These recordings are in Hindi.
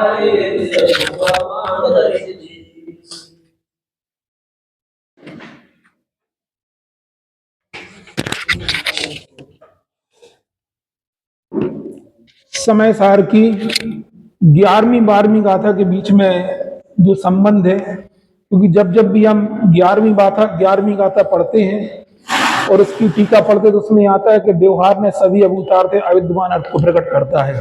समय सार की 11वीं 12वीं गाथा के बीच में जो संबंध है, क्योंकि जब जब भी हम 11वीं गाथा पढ़ते हैं और उसकी टीका पढ़ते हैं तो उसमें आता है कि व्यवहार में सभी अवतार थे अविद्यमान अर्थ को प्रकट करता है।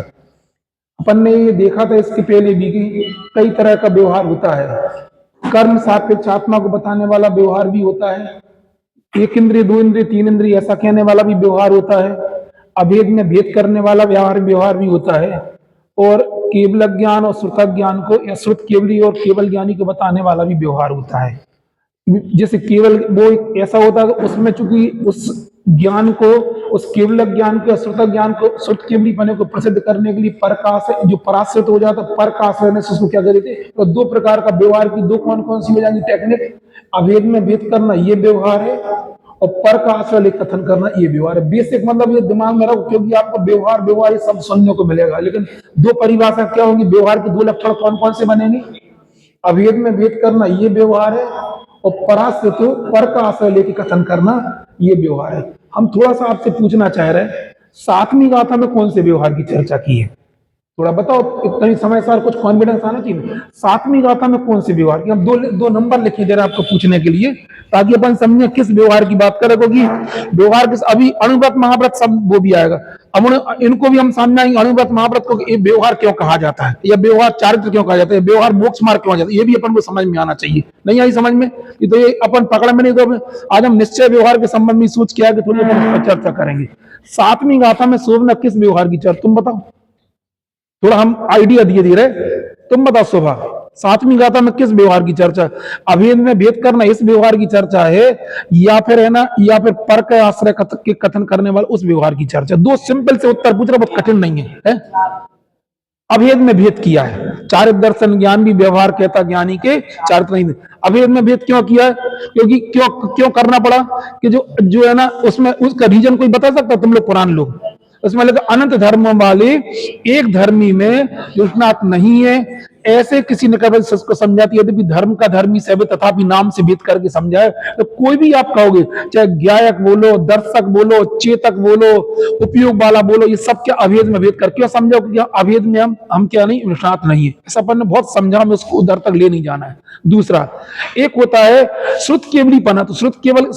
अपन ने ये देखा था इसके पहले भी कि कई तरह का व्यवहार होता है। कर्म सापेक्ष आत्मा को बताने वाला व्यवहार भी होता है, एक इंद्रिय, दो इंद्रिय, तीन इंद्रिय ऐसा कहने वाला भी व्यवहार होता है, अभेद में भेद करने वाला व्यवहार भी होता है, और केवल ज्ञान और श्रुत ज्ञान को या श्रुत केवली और केवल ज्ञानी को बताने वाला भी व्यवहार होता है। जैसे केवल वो ऐसा होता है उसमें चूंकि उस ज्ञान को, उस केवल ज्ञान को, श्रुत ज्ञान को, श्रुत केवली पने को प्रसिद्ध करने के लिए पर का आश्रय, जो पराश्रित हो जाता है, पर का आश्रय ने उसको क्या करते थे, तो दो प्रकार का व्यवहार की दो कौन कौन सी हो जाएंगी टेक्निक, अभेद में भेद करना ये व्यवहार है और पर का आश्रय ले कथन करना ये व्यवहार है। बेसिक मतलब ये दिमाग में रखो, क्योंकि आपको व्यवहार व्यवहार ये सब सुनने को मिलेगा, लेकिन दो परिभाषा क्या होगी, व्यवहार के दो लक्षण कौन कौन से बनेंगे, अभेद में भेद करना ये व्यवहार है और पराश्रित पर का आश्रय लेके कथन करना ये व्यवहार है। हम थोड़ा सा आपसे पूछना चाह रहे हैं, 7वीं गाथा में कौन से व्यवहार की चर्चा की है, थोड़ा बताओ, इतनी समय सार कुछ कॉन्फिडेंस आना चाहिए। 7वीं गाथा में कौन से व्यवहार की, हम दो नंबर लिखे जरा आपको पूछने के लिए, ताकि अपन समझे किस व्यवहार की बात करें, क्योंकि व्यवहार किस, अभी अणुव्रत महाव्रत सब वो भी आएगा, अब इनको भी हम समझाएंगे अणुव्रत महाव्रत को ये व्यवहार क्यों कहा जाता है, या व्यवहार चारित्र क्यों कहा जाता है, व्यवहार मोक्ष मार्ग क्यों जाता है, ये भी अपन को समझ में आना चाहिए। नहीं आई समझ में, तो ये अपन पकड़ में नहीं, तो आज हम निश्चय व्यवहार के संबंध में सोच किया कि थोड़ी अपन चर्चा करेंगे। 7वीं गाथा में शोभना किस व्यवहार की चर्चा, तुम बताओ, थोड़ा हम आइडिया दिए धीरे, तुम बताओ शोभा, 7वीं गाथा में किस व्यवहार की चर्चा, अभेद में भेद करना इस व्यवहार की चर्चा है, या फिर है ना, या फिर पर के आश्रय के कथन करने वाले उस व्यवहार की चर्चा। दो सिंपल से उत्तर पूछ रहा, बहुत कठिन नहीं है? अभेद में भेद किया है, चारित्र दर्शन ज्ञान भी व्यवहार कहता ज्ञानी के चारित्र नहीं। अभेद में भेद क्यों किया है, क्योंकि क्यों करना पड़ा, कि जो है ना उसमें उसका रीजन कोई बता सकता, तुम लोग पुराने लोग, उसमें लगा अनंत धर्मों वाले एक धर्मी में युष्णात नहीं है, ऐसे किसी ने कभी को समझाती है कि धर्म का धर्मी से तथापि नाम से भेद करके समझाए, तो कोई भी आप कहोगे, चाहे ज्ञायक बोलो, दर्शक बोलो, चेतक बोलो, उपयोग वाला बोलो, ये सब क्या अभेद में भेद कर क्यों समझो, क्योंकि अभेद में हम क्या नहीं, युष्णात नहीं है, ऐसा अपन ने बहुत समझा, में उसको उधर तक ले नहीं जाना है। दूसरा एक होता है श्रुत केवली पना, तो श्रुत केवल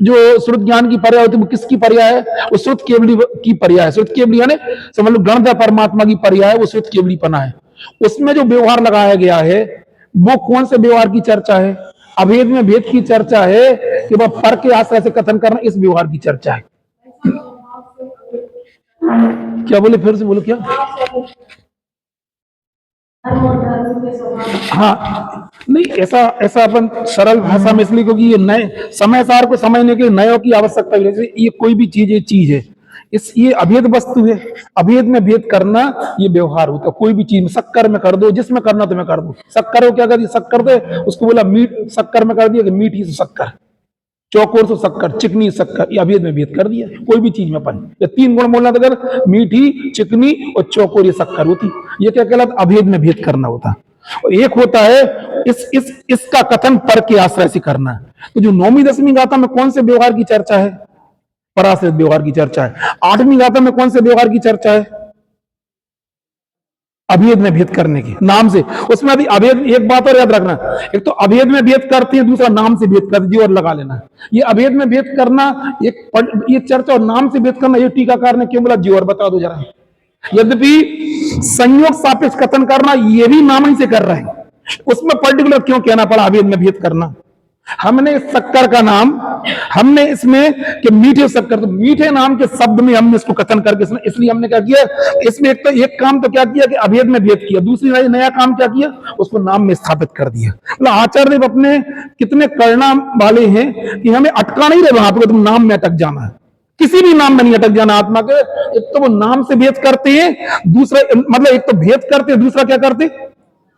जो श्रुत ज्ञान की पर्याय होती है वो किसकी पर्याय है, वो श्रुत केवली की पर्याय है। श्रुत केवली यानी समझ लो गणता परमात्मा की पर्याय है, वो श्रुत केवली पना है। उसमें जो व्यवहार लगाया गया है वो कौन से व्यवहार की चर्चा है, अभेद में भेद की चर्चा है कि वह पर के आश्रय से कथन करना इस व्यवहार की चर्चा है। क्या बोले, फिर से बोलो क्या, हाँ नहीं, ऐसा अपन सरल भाषा में इसलिए क्योंकि ये नए समय सार को समझने के नयों की आवश्यकता है। जैसे ये कोई भी चीज है, ये अभेद वस्तु है, अभेद में भेद करना ये व्यवहार होता है। कोई भी चीज में शक्कर में कर दो, जिसमें करना तुम्हें कर दो, शक्कर को क्या कर दिया, शक्कर दे उसको बोला मीठ, शक्कर में कर दिया कि मीठी से शक्कर, चौकोर से शक्कर, चिकनी शक्कर, ये अभेद में भेद कर दिया। कोई भी चीज में अपन ये 3 गुण बोलना था, अगर मीठी, चिकनी और चौकोर ये शक्कर होती, ये क्या कहलाता, अभेद में भेद करना होता। और एक होता है इसका कथन पर के आश्रय से करना। तो जो 9वीं 10वीं गाथा में कौन से व्यवहार की चर्चा है, पराश्रित व्यवहार की चर्चा है। 8वीं गाथा में कौन से व्यवहार की चर्चा है, अभेद में भेद करने की नाम से। उसमें अभी अभेद, एक बात और याद रखना, एक तो अभेद में भेद करते हैं, दूसरा नाम से भेद कर दीजिए और लगा लेना। ये अभेद में भेद करना एक ये चर्चा, और नाम से भेद करना ये टीकाकार ने क्यों बोला जी, और बता दो जरा। यद्यपि संयोग सापेक्ष कथन करना ये भी नाम ही से कर रहे हैं, उसमें पर्टिकुलर क्यों कहना पड़ा अभेद में भेद करना। हमने शक्कर का नाम, हमने इसमें कि मीठे शक्कर, तो मीठे नाम के शब्द में हमने इसको कथन करके, इसलिए हमने क्या किया, इसमें एक काम तो क्या किया कि अभेद में भेद किया, दूसरी नया काम क्या किया, उसको नाम में स्थापित कर दिया। मतलब आचार्य देव अपने कितने करुणा वाले हैं कि हमें अटका नहीं रहे वहां पर, तुम नाम में अटक जाना है, किसी भी नाम में नहीं अटक जाना आत्मा के। एक तो वो नाम से भेद करते हैं, दूसरा मतलब एक तो भेद करते हैं, दूसरा क्या करते,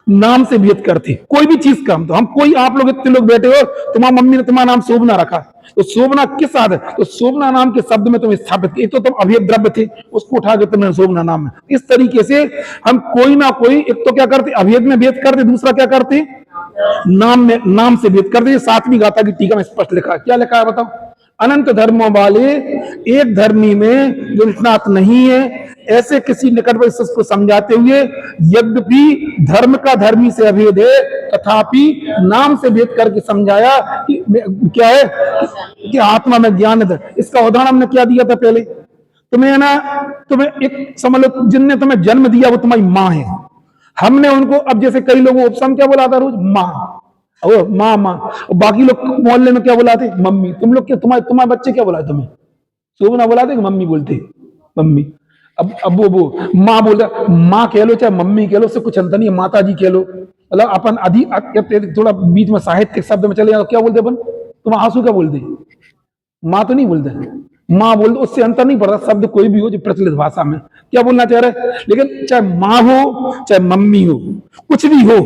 नाम से भेद करते, कोई भी चीज का हम कोई आप लोग इतने लोग बैठे हो, तुम्हारी मम्मी ने तुम्हारा नाम शोभना रखा, तो शोभना किस आदत, तो शोभना नाम के शब्द में तुम स्थापित किए, तो तुम अभेद द्रव्य थे, उसको उठा के तुमने शोभना नाम में। इस तरीके से हम कोई ना कोई एक तो क्या करते, अभेद में भेद करते, दूसरा क्या करते, नाम में नाम से भेद करते। सातवीं गाथा की टीका में स्पष्ट लिखा है, क्या लिखा है बताओ, अनंत धर्मों वाले एक धर्मी में जो निष्णात नहीं है, ऐसे किसी निकटवर्ती को समझाते हुए, यद्यपि धर्म का धर्मी से अभेद है, तथापि नाम से भेद करके समझाया कि क्या है, कि आत्मा में ज्ञान है। इसका उदाहरण हमने क्या दिया था पहले, तुम्हें ना, तुम्हें एक समझ लो, जिनने तुम्हें जन्म दिया वो तुम्हारी माँ है, हमने उनको, अब जैसे कई लोगों उपसम क्या बुलाता रोज, माँ, ओ माँ माँ, बाकी लोग मोहल्ले में क्या बुलाते, मम्मी। तुम लोग क्या, तुम्हारे बच्चे क्या बुलाते, तुम्हें शोभना बुलाते कि मम्मी बोलते, मम्मी। अब वो माँ बोलता, माँ कह लो चाहे मम्मी कह लो, उससे कुछ अंतर नहीं है, माता जी कह लो, मतलब अपन अधिक थोड़ा बीच में साहित्यिक शब्द में चले जाओ, क्या बोलते अपन, तुम आंसू क्या बोलते, माँ तो नहीं बोलते, माँ बोल दो, उससे अंतर नहीं पड़ता, शब्द कोई भी हो जो प्रचलित भाषा में क्या बोलना चाह रहे, लेकिन चाहे माँ हो चाहे मम्मी हो, कुछ भी हो,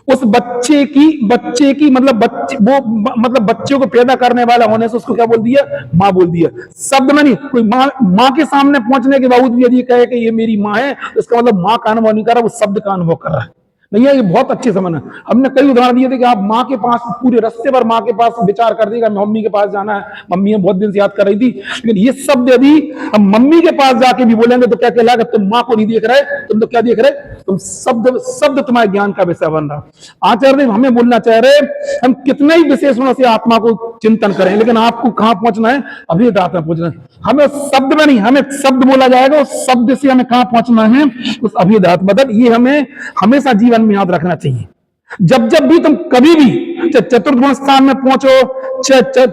उस बच्चे की मतलब बच्चे वो मतलब बच्चे को पैदा करने वाला होने से उसको क्या बोल दिया, माँ बोल दिया। शब्द में नहीं, कोई माँ के सामने पहुंचने के बावजूद भी यदि कहे कि ये मेरी माँ है, तो इसका मतलब माँ का अनुभव नहीं कर रहा, वो शब्द का अनुभव कर रहा है। नहीं है, ये बहुत अच्छे समझना। हमने कई उदाहरण दिए थे कि आप माँ के पास पूरे रास्ते पर माँ के पास विचार कर देगा, मम्मी के पास जाना है, मम्मी बहुत दिन से याद कर रही थी, लेकिन ये शब्द यदि हम मम्मी के पास जाके भी बोलेंगे तो क्या कहलाएगा, तुम माँ को नहीं देख रहे, तुम तो क्या देख रहे, तुम शब्द तुम्हारे ज्ञान का विषय बन रहा। आचार्य देव हमें बोलना चाह रहे, हम कितने ही विशेषणों से आत्मा को चिंतन करें, लेकिन आपको कहां पहुंचना है, अभेद आत्मा पहुंचना है। हमें शब्द में नहीं, हमें शब्द बोला जाएगा, उस शब्द से हमें कहां पहुंचना है, उस अभेद आत्मा तक। ये हमें हमेशा जीवन में याद रखना चाहिए। जब जब भी तुम कभी भी चतुर्थ गुण स्थान में पहुंचो,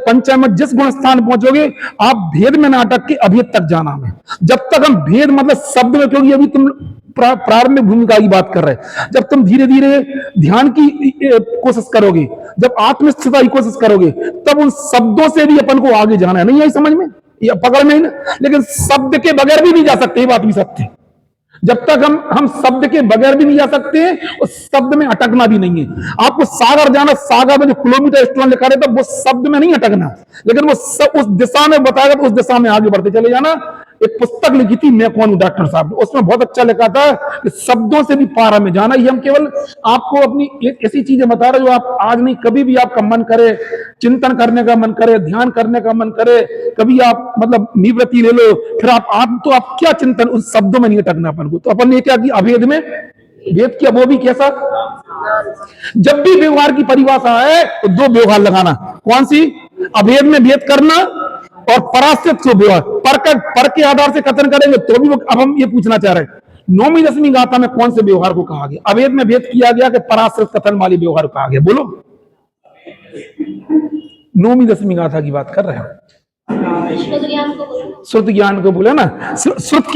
पंचम में जिस गुण स्थान पहुंचोगे, आप भेद में नाटक के अभेद तक जाना है। जब तक हम भेद मतलब शब्द में, क्योंकि अभी तुम प्रारंभिक भूमिका की बात कर रहे हैं, जब तुम धीरे धीरे ध्यान की कोशिश करोगे, जब आत्मस्थिरता की कोशिश करोगे, तब उन शब्दों से भी अपन को आगे जाना है। नहीं आई समझ में, या पकड़ में ही ना, लेकिन शब्द के बगैर भी नहीं जा सकते, ये बात भी सत्य है। जब तक हम शब्द के बगैर भी नहीं जा सकते, उस शब्द में अटकना भी नहीं है। आपको सागर जाना, सागर में जो किलोमीटर स्टोन लिखा रहता है, वो शब्द में नहीं अटकना, लेकिन वो सब उस दिशा में बताएगा, तो उस दिशा में आगे बढ़ते चले जाना। एक पुस्तक लिखी थी, मैं कौन हूं, डॉक्टर साहब, उसमें बहुत अच्छा लिखा था कि शब्दों से भी पारा में जाना। ये हम केवल आपको अपनी एक ऐसी चीजें बता रहे जो आप आज नहीं, कभी भी आपका मन करे, चिंतन करने का मन करे, ध्यान करने का मन करे, कभी आप मतलब निवृत्ति ले लो, फिर आप तो आप क्या चिंतन, उन शब्दों में नहीं अटकना अपन को। तो अपन ने क्या किया, अभेद में भेद किया, वो भी कैसा, जब भी व्यवहार की परिभाषा है तो दो व्यवहार लगाना, कौन सी, अभेद में भेद करना और पराश्रित से व्यवहार, पर के आधार से कथन करेंगे तो भी। अब हम ये पूछना चाह रहे हैं, नौवीं दसवीं गाथा में कौन से व्यवहार को कहा गया, अभेद में भेद किया गया कि पराश्रित कथन वाले व्यवहार को कहा गया, बोलो। नौवीं दसवीं गाथा की बात कर रहे हैं, श्रुत ज्ञान को बोला ना, श्रुत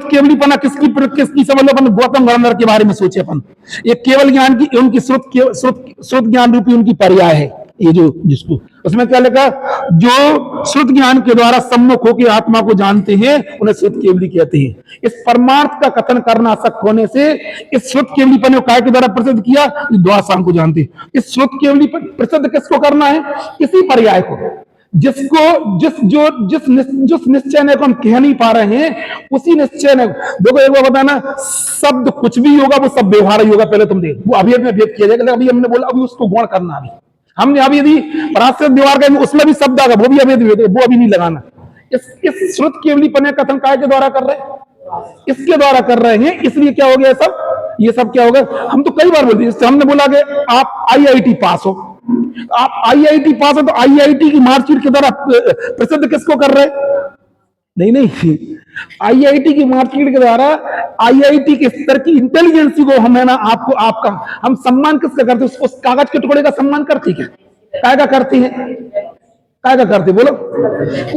केवलीपना किसकी समझ लो, अपन गौतम गणधर के बारे में सोचे अपन, ये केवल ज्ञान की उनकी श्रुत ज्ञान रूपी उनकी पर्याय है। ये जो जिसको उसमें क्या लिखा, जो श्रुत ज्ञान के द्वारा सम्मुख होकर आत्मा को जानते हैं उन्हें श्रुत केवली कहते हैं। इस परमार्थ का कथन करना असक्त होने से इस श्रुत केवलीपन को काय के द्वारा प्रसिद्ध किया, द्वासांग को जानते हैं। इस श्रुत केवली प्रसिद्ध किसको करना है, इसी पर्याय को, जिसको जिस निश्चय ने को हम कह नहीं पा रहे हैं, उसी निश्चय ने। देखो एक बार बताना, शब्द कुछ भी होगा वो सब व्यवहार ही होगा, पहले तुम देख, वो अभेद में भेद किया जाएगा। अभी हमने बोला, अभी उसको गौण करना, अभी हमने अभी यदि पराश्रित व्यवहार का उसमें भी शब्द आएगा, वो भी अभेद भेद, वो अभी नहीं लगाना। इस श्रुत केवलीपन कथन काय के द्वारा कर रहे हैं, इसके द्वारा कर रहे हैं, इसलिए क्या हो गया सब, ये सब क्या होगा। हम तो कई बार बोलते हैं, हमने बोला कि आप आईआईटी पास हो, आप आईआईटी पास हो तो आईआईटी की मार्कशीट के द्वारा प्रसिद्ध किसको कर रहे हैं, नहीं, आईआईटी की मार्कशीट के द्वारा आईआईटी के स्तर की इंटेलिजेंसी को हमें ना, आपको आपका हम सम्मान किसका करते हैं, उस कागज के टुकड़े का सम्मान करते क्या, काय का करती है, काय का करते, बोलो,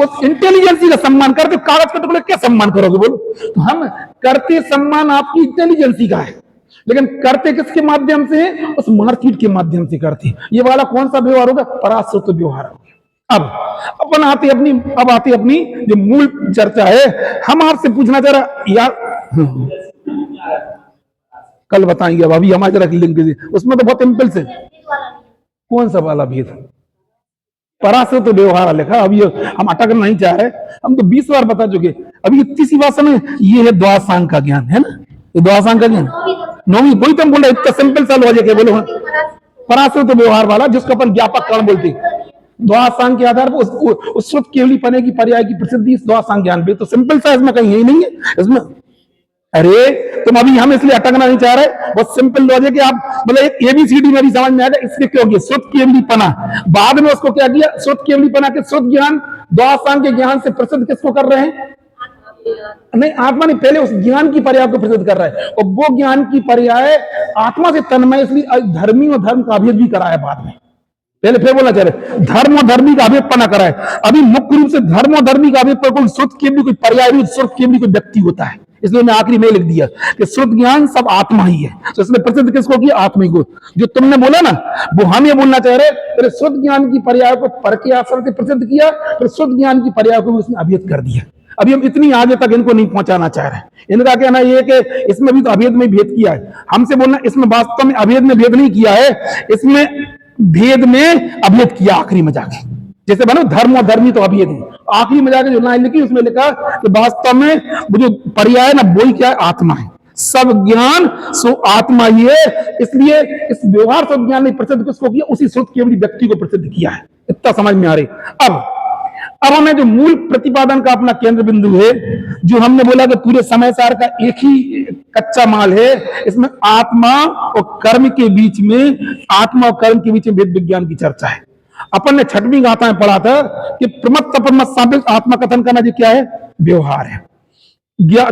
उस इंटेलिजेंसी का सम्मान करते, कागज के टुकड़े क्या सम्मान करोगे, बोलो। तो हम करते सम्मान आपकी इंटेलिजेंसी का है, लेकिन करते किसके माध्यम से, उस मार्कशीट के माध्यम से करते। ये वाला कौन सा व्यवहार होगा, पराश्रित व्यवहार होगा। अब आती अपनी जो मूल चर्चा है। हम आपसे पूछना चाह रहा यार, कल बताएंगे, अब अभी हमारे रख लिंक उसमें तो बहुत सिंपल से। कौन सा वाला भेद? पराश्रित तो व्यवहार लिखा। अभी हम अटकना नहीं चाह रहे, हम तो 20 बार बता चुके। अभी इतनी सी बात समझ, ये है द्वासांग का ज्ञान, है ना, ये द्वासांग का ज्ञान नौवीं, वही तो हम बोल रहे, इतना सिंपल सा लॉजिक है। बोलो पराश्रित तो व्यवहार वाला, जिसको अपन व्यापक कारण बोलते हैं, द्वासांग के आधार पर उस श्रुत केवली पने की पर्याय की प्रसिद्धि इस द्वासांग ज्ञान पे। तो सिंपल सा इसमें कहीं यही नहीं है इसमें। अरे तुम अभी हम इसलिए अटकना नहीं चाह रहे, बहुत सिंपल लॉजिक है। आप मतलब एक एबीसीडी में भी समझ में आएगा इसलिए क्यों किया श्रुत केवली पना, बाद में उसको क्या किया, श्रुत केवली पना के श्रुत ज्ञान द्वासांग के ज्ञान से प्रसिद्ध किसको कर रहे हैं? नहीं, आत्मा नहीं, पहले उस ज्ञान की पर्याय को प्रसिद्ध कर रहा है, और वो ज्ञान की पर्याय आत्मा से तन्मय, इसलिए धर्मी और धर्म का अभेद भी कराया बाद में। पहले फिर बोलना चाह रहे धर्म और धर्मी का अभेद पना कराए। अभी मुख्य रूप से धर्म और धर्मी का अभेद पर कोई श्रुत के भी कोई पर्याय भी, श्रुत के भी कोई व्यक्ति होता है, इसलिए मैं आखिरी में लिख दिया कि श्रुत ज्ञान सब आत्मा ही है। तो इसलिए प्रसिद्ध किसको किया? आत्मा को। जो तुमने बोला ना, वो हम ये बोलना चाह रहे, फिर श्रुत ज्ञान की पर्याय को पर के आश्रय से प्रसिद्ध किया, फिर श्रुत ज्ञान की पर्याय को उसने अभेद कर दिया। अभी हम इतनी आगे तक इनको नहीं पहुंचाना चाह रहे। इनका कहना यह कि इसमें भी तो अभेद में भेद किया है, हमसे बोलना इसमें वास्तव में अभेद में भेद नहीं किया है, इसमें भेद में अभेद किया आखिरी में जाके। जैसे बनो धर्म और धर्मी तो अभेद है, आखिरी में जाके जो लाइन लिखी उसमें लिखा कि वास्तव में वो जो पर्याय ना वही क्या है? आत्मा है। सब ज्ञान सो आत्मा ही है, इसलिए इस व्यवहार सब ज्ञान ने प्रसिद्ध किसको किया? उसी श्रुत केवली व्यक्ति को प्रसिद्ध किया है। इतना समझ में आ रही। अब हमें जो मूल प्रतिपादन का अपना केंद्र बिंदु है, जो हमने बोला कि पूरे समय सार का एक ही कच्चा माल है, इसमें आत्मा और कर्म के बीच में, आत्मा और कर्म के बीच में वेद विज्ञान की चर्चा है। अपन ने 6वीं गाथा में पढ़ा था कि प्रमत्त अपरमत सापेक्ष आत्मा कथन करना जी क्या है? व्यवहार है।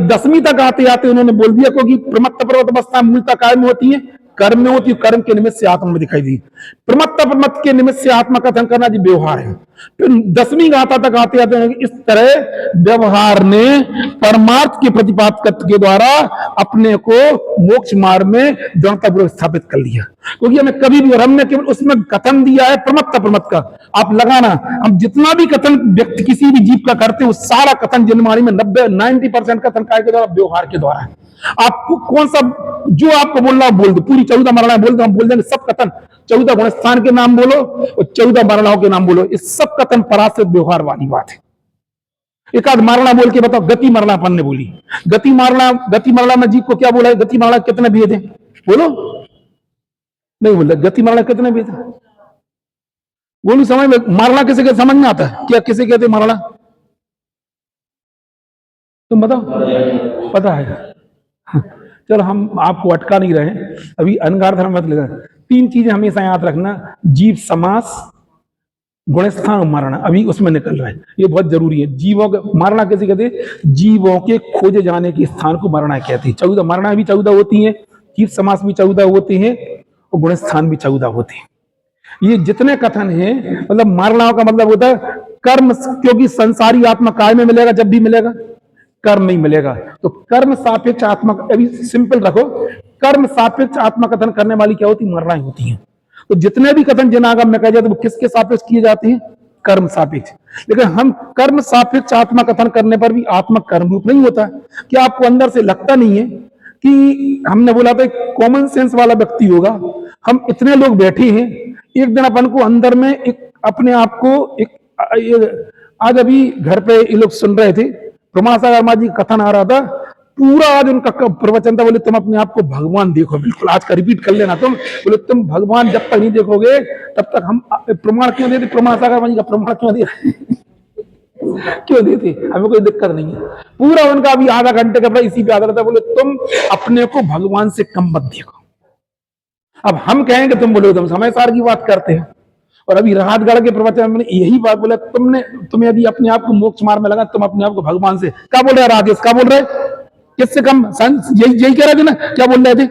10वीं तक आते आते उन्होंने बोल दिया, क्योंकि प्रमत्त अपरमत अवस्था मूलतः काय में होती है? कर्म में होती है, कर्म के निमित्त से आत्मा में दिखाई दी। प्रमत्त अपरमत के निमित्त से आत्मा कथन करना जी व्यवहार है। फिर 10वीं गाथा तक आते आते इस तरह व्यवहार ने परमार्थ के प्रतिपादक के द्वारा अपने को मोक्ष मार्ग में दृढ़तापूर्वक स्थापित कर लिया। क्योंकि हमें कभी भी, और हमने केवल उसमें कथन दिया है प्रमत्त अपरमत का, आप लगाना, हम जितना भी कथन व्यक्ति किसी भी जीव का करते हैं, वो सारा कथन जन्माणी में 90-90% कथन काय के द्वारा? व्यवहार के द्वारा। आपको कौन सा जो आपको बोलना है बोल दो, पूरी 14 मरणाएं बोल दो, हम बोल देंगे सब कथन। 14 गुणस्थान के नाम बोलो और 14 मरणाओं के नाम बोलो, इस सब कथन पराश्रित व्यवहार वाली बात है। एक आध मारणा बोल के बताओ, गति मरणा अपन ने बोली, गति मरणा में जीव को क्या बोला है? गति मरणा कितने भेद है? बोलो, नहीं बोला गति मरणा कितने भेद है? बोलो समझ में, मारना किसे कहते समझ में आता है क्या? किसे कहते मारना? तुम बताओ, पता है? चलो हम आपको अटका नहीं रहे, अभी अनगार धर्म मत लगा। 3 चीजें हमेशा याद रखना, जीव समास, गुणस्थान और मारना, अभी उसमें निकल रहा है, ये बहुत जरूरी है। जीवों के मारना कैसे कहते? जीवों के खोजे जाने के स्थान को मारना कहते हैं। 14 मारना भी 14 होती है, जीव समास भी 14 होते हैं, और गुणस्थान भी 14 होते हैं। ये जितने कथन हैं, मतलब मारना का मतलब होता है कर्म, क्योंकि संसारी आत्मा काय में मिलेगा? जब भी मिलेगा कर्म नहीं मिलेगा, तो कर्म सापेक्ष आत्मा, अभी सिंपल रखो, कर्म सापेक्ष आत्मा कथन करने वाली क्या होती? मरणाएं होती हैं। तो जितने भी कथन जिन आगम में कहे जाते हैं वो किसके सापेक्ष किए जाते हैं? कर्म सापेक्ष। लेकिन हम कर्म सापेक्ष आत्मा कथन करने पर भी आत्मा कर्म रूप नहीं होता। क्या आपको अंदर से लगता नहीं है कि हमने बोला था कॉमन सेंस वाला व्यक्ति होगा? हम इतने लोग बैठे हैं, एक दिन अपन को अंदर में एक अपने आप को एक, आज अभी घर पे ये लोग सुन रहे थे, प्रमाण सागर माँ जी कथन आ रहा था, पूरा आज उनका प्रवचन था, बोले तुम अपने आप को भगवान देखो। बिल्कुल आज का रिपीट कर लेना तुम, बोले तुम भगवान जब तक नहीं देखोगे तब तक हम प्रमाण क्यों देते? प्रमाण सागर माँ जी का प्रमाण क्यों दे क्यों देते? हमें कोई दिक्कत नहीं है। पूरा उनका अभी आधा घंटे का इसी पे आधार था, बोले तुम अपने को भगवान से कम मत देखो। अब हम कहेंगे तुम बोलो तुम समय सार की बात करते हैं, और अभी राहतगढ़ के प्रवचन में यही बात बोला, तुम्हें यदि अपने आप को मोक्ष मार्ग में लगा, तुम अपने आप को भगवान से क्या बोल रहे? राजेश क्या बोल रहे? किससे कम? यही कह रहे थे ना? क्या बोल रहे थे?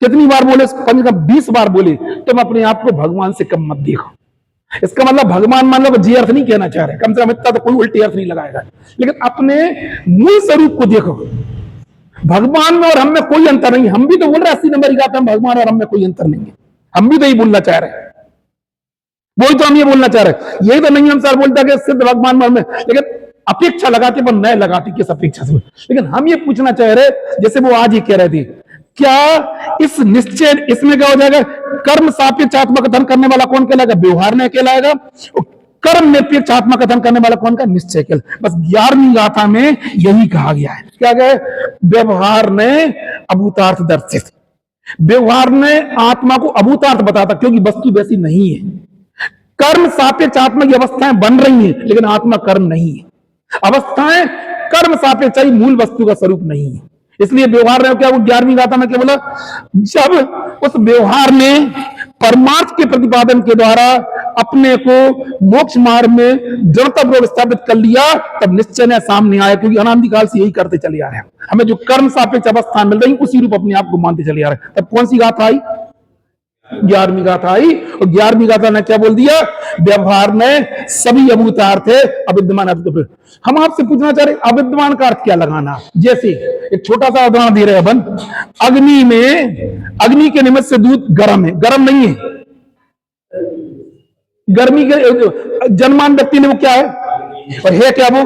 कितनी बार बोले? 20 बार बोले तुम अपने आप को भगवान से कम मत देखो। इसका मतलब भगवान मान लो जी अर्थ नहीं कहना चाह रहे, कम से कम इतना तो कोई उल्टी अर्थ नहीं लगाएगा, लेकिन अपने मूल स्वरूप को देखो। भगवान में और हम में कोई अंतर नहीं। हम भी तो बोल रहे 80 नंबर की बात, हम भगवान और हम में कोई अंतर नहीं है, हम भी तो यही बोलना चाह रहे हैं, वही तो हम ये बोलना चाह रहे। यही तो नहीं हम सर बोलता कि सिद्ध भगवान में, लेकिन अपेक्षा लगाते पर नए लगाते किस अपेक्षा से। लेकिन हम ये पूछना चाह रहे, जैसे वो आज ही कह रहे थे क्या इस निश्चय, इसमें क्या हो जाएगा, कर्म सापेक्ष आत्मा कथन करने वाला कौन कहलाएगा, व्यवहार ने कहलाएगा। कर्म निरपेक्ष आत्मा कथन करने वाला कौन का, निश्चय कहल। बस 11वीं गाथा में यही कहा गया है। क्या गया, व्यवहार ने अभूतार्थ दर्शित, व्यवहार ने आत्मा को अभूतार्थ बताता, क्योंकि वस्तु वैसी नहीं है। कर्म सापेक्ष आत्मा की अवस्थाएं बन रही हैं, लेकिन आत्मा कर्म नहीं है। अवस्थाएं कर्म सापेक्ष, मूल वस्तु का स्वरूप नहीं है। इसलिए व्यवहार ने क्या, वो 11वीं गाथा में क्या बोला, जब उस व्यवहार ने परमार्थ के प्रतिपादन के द्वारा अपने को मोक्ष मार्ग में दृढ़तापूर्वक स्थापित कर लिया, तब निश्चय ने सामने आया। क्योंकि अनादिकाल से यही करते चले आ रहे हैं, हमें जो कर्म सापेक्ष अवस्था मिल रही उसी रूप अपने आप को मानते चले आ रहे हैं। तब कौन सी गाथा आई, 11वीं गाथा आई। और 11वीं गाथा ने क्या बोल दिया, व्यवहार ने सभी अभूतार्थ है, अविद्यमान अर्थ को। हम आपसे पूछना चाह रहे अविद्यमान का अर्थ क्या लगाना। जैसे एक छोटा सा उदाहरण दे रहे हैं अपन, अग्नि में, अग्नि के निमित्त से दूध गर्म है, गर्म नहीं है। गर्मी के जन्मान व्यक्ति ने वो क्या है, और है क्या वो,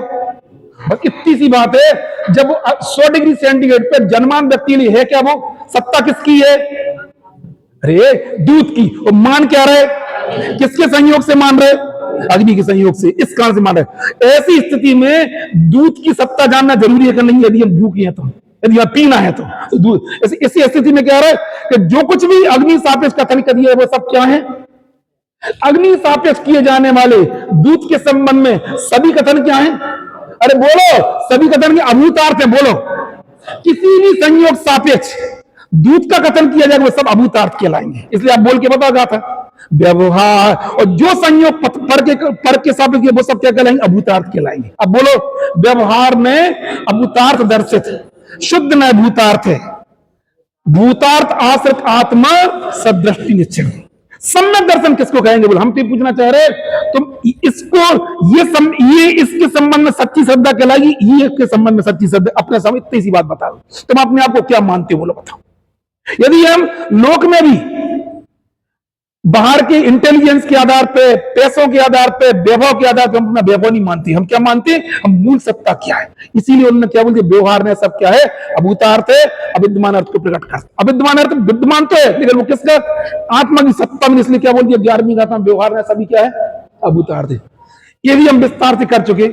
बस इतनी सी बात है। जब 100 डिग्री सेंटीग्रेड पे जन्मान व्यक्ति लिए है क्या वो, सत्ता किसकी है, अरे दूध की। और मान क्या रहे, किसके संयोग से मान रहे, अग्नि के संयोग से, इस कारण से मान रहे। ऐसी स्थिति में दूध की सत्ता जानना जरूरी है कि नहीं, यदि हम भूखे हैं तो, यदि हम पीना है तो दूध। इसी स्थिति में क्या रहा है कि जो कुछ भी अग्नि सापेक्ष कथन कर दिया वो सब क्या है, अग्नि सापेक्ष किए जाने वाले दूध के संबंध में सभी कथन क्या है, अरे बोलो, सभी कथन के अभूतार्थ है, बोलो। किसी भी संयोग सापेक्ष दूध का कथन किया जाएगा वो सब अभूतार्थ कहलाएंगे। इसलिए आप बोल के बताओ था व्यवहार, और जो संयोग पर के सापेक्ष वो सब क्या कहलाएंगे, अभूतार्थ कहलाएंगे। अब बोलो, व्यवहार में अभूतार्थ दर्शित, शुद्ध न भूतार्थ है, भूतार्थ आश्रित आत्मा सदृष्टि निश्चय। सम्यक दर्शन किसको कहेंगे, बोलो। हम तो पूछना चाह रहे तुम इसको, ये इसके संबंध में सच्ची श्रद्धा कहलाएगी, ये इसके संबंध में सच्ची श्रद्धा, अपने समय इतनी सी बात बताओ, तुम अपने आप को क्या मानते हो, बोलो बताओ। यदि हम लोक में भी बाहर के इंटेलिजेंस के आधार पे, पैसों के आधार पे, वैभव के आधार पे हम अपना वैभव नहीं मानते, हम क्या मानते हैं, हम मूल सत्ता क्या है। इसीलिए उन्होंने क्या बोलते, व्यवहार में सब क्या है, अभूतार्थ है, अविद्यमान अर्थ को प्रकट कर। अविद्यमान अर्थ विद्यमान तो है, लेकिन वो किसका, आत्मा की सत्ता में। इसलिए क्या बोलती है 11वीं गाथा में, व्यवहार में सभी क्या है, अभूतार्थ है। ये भी हम विस्तार से कर चुके।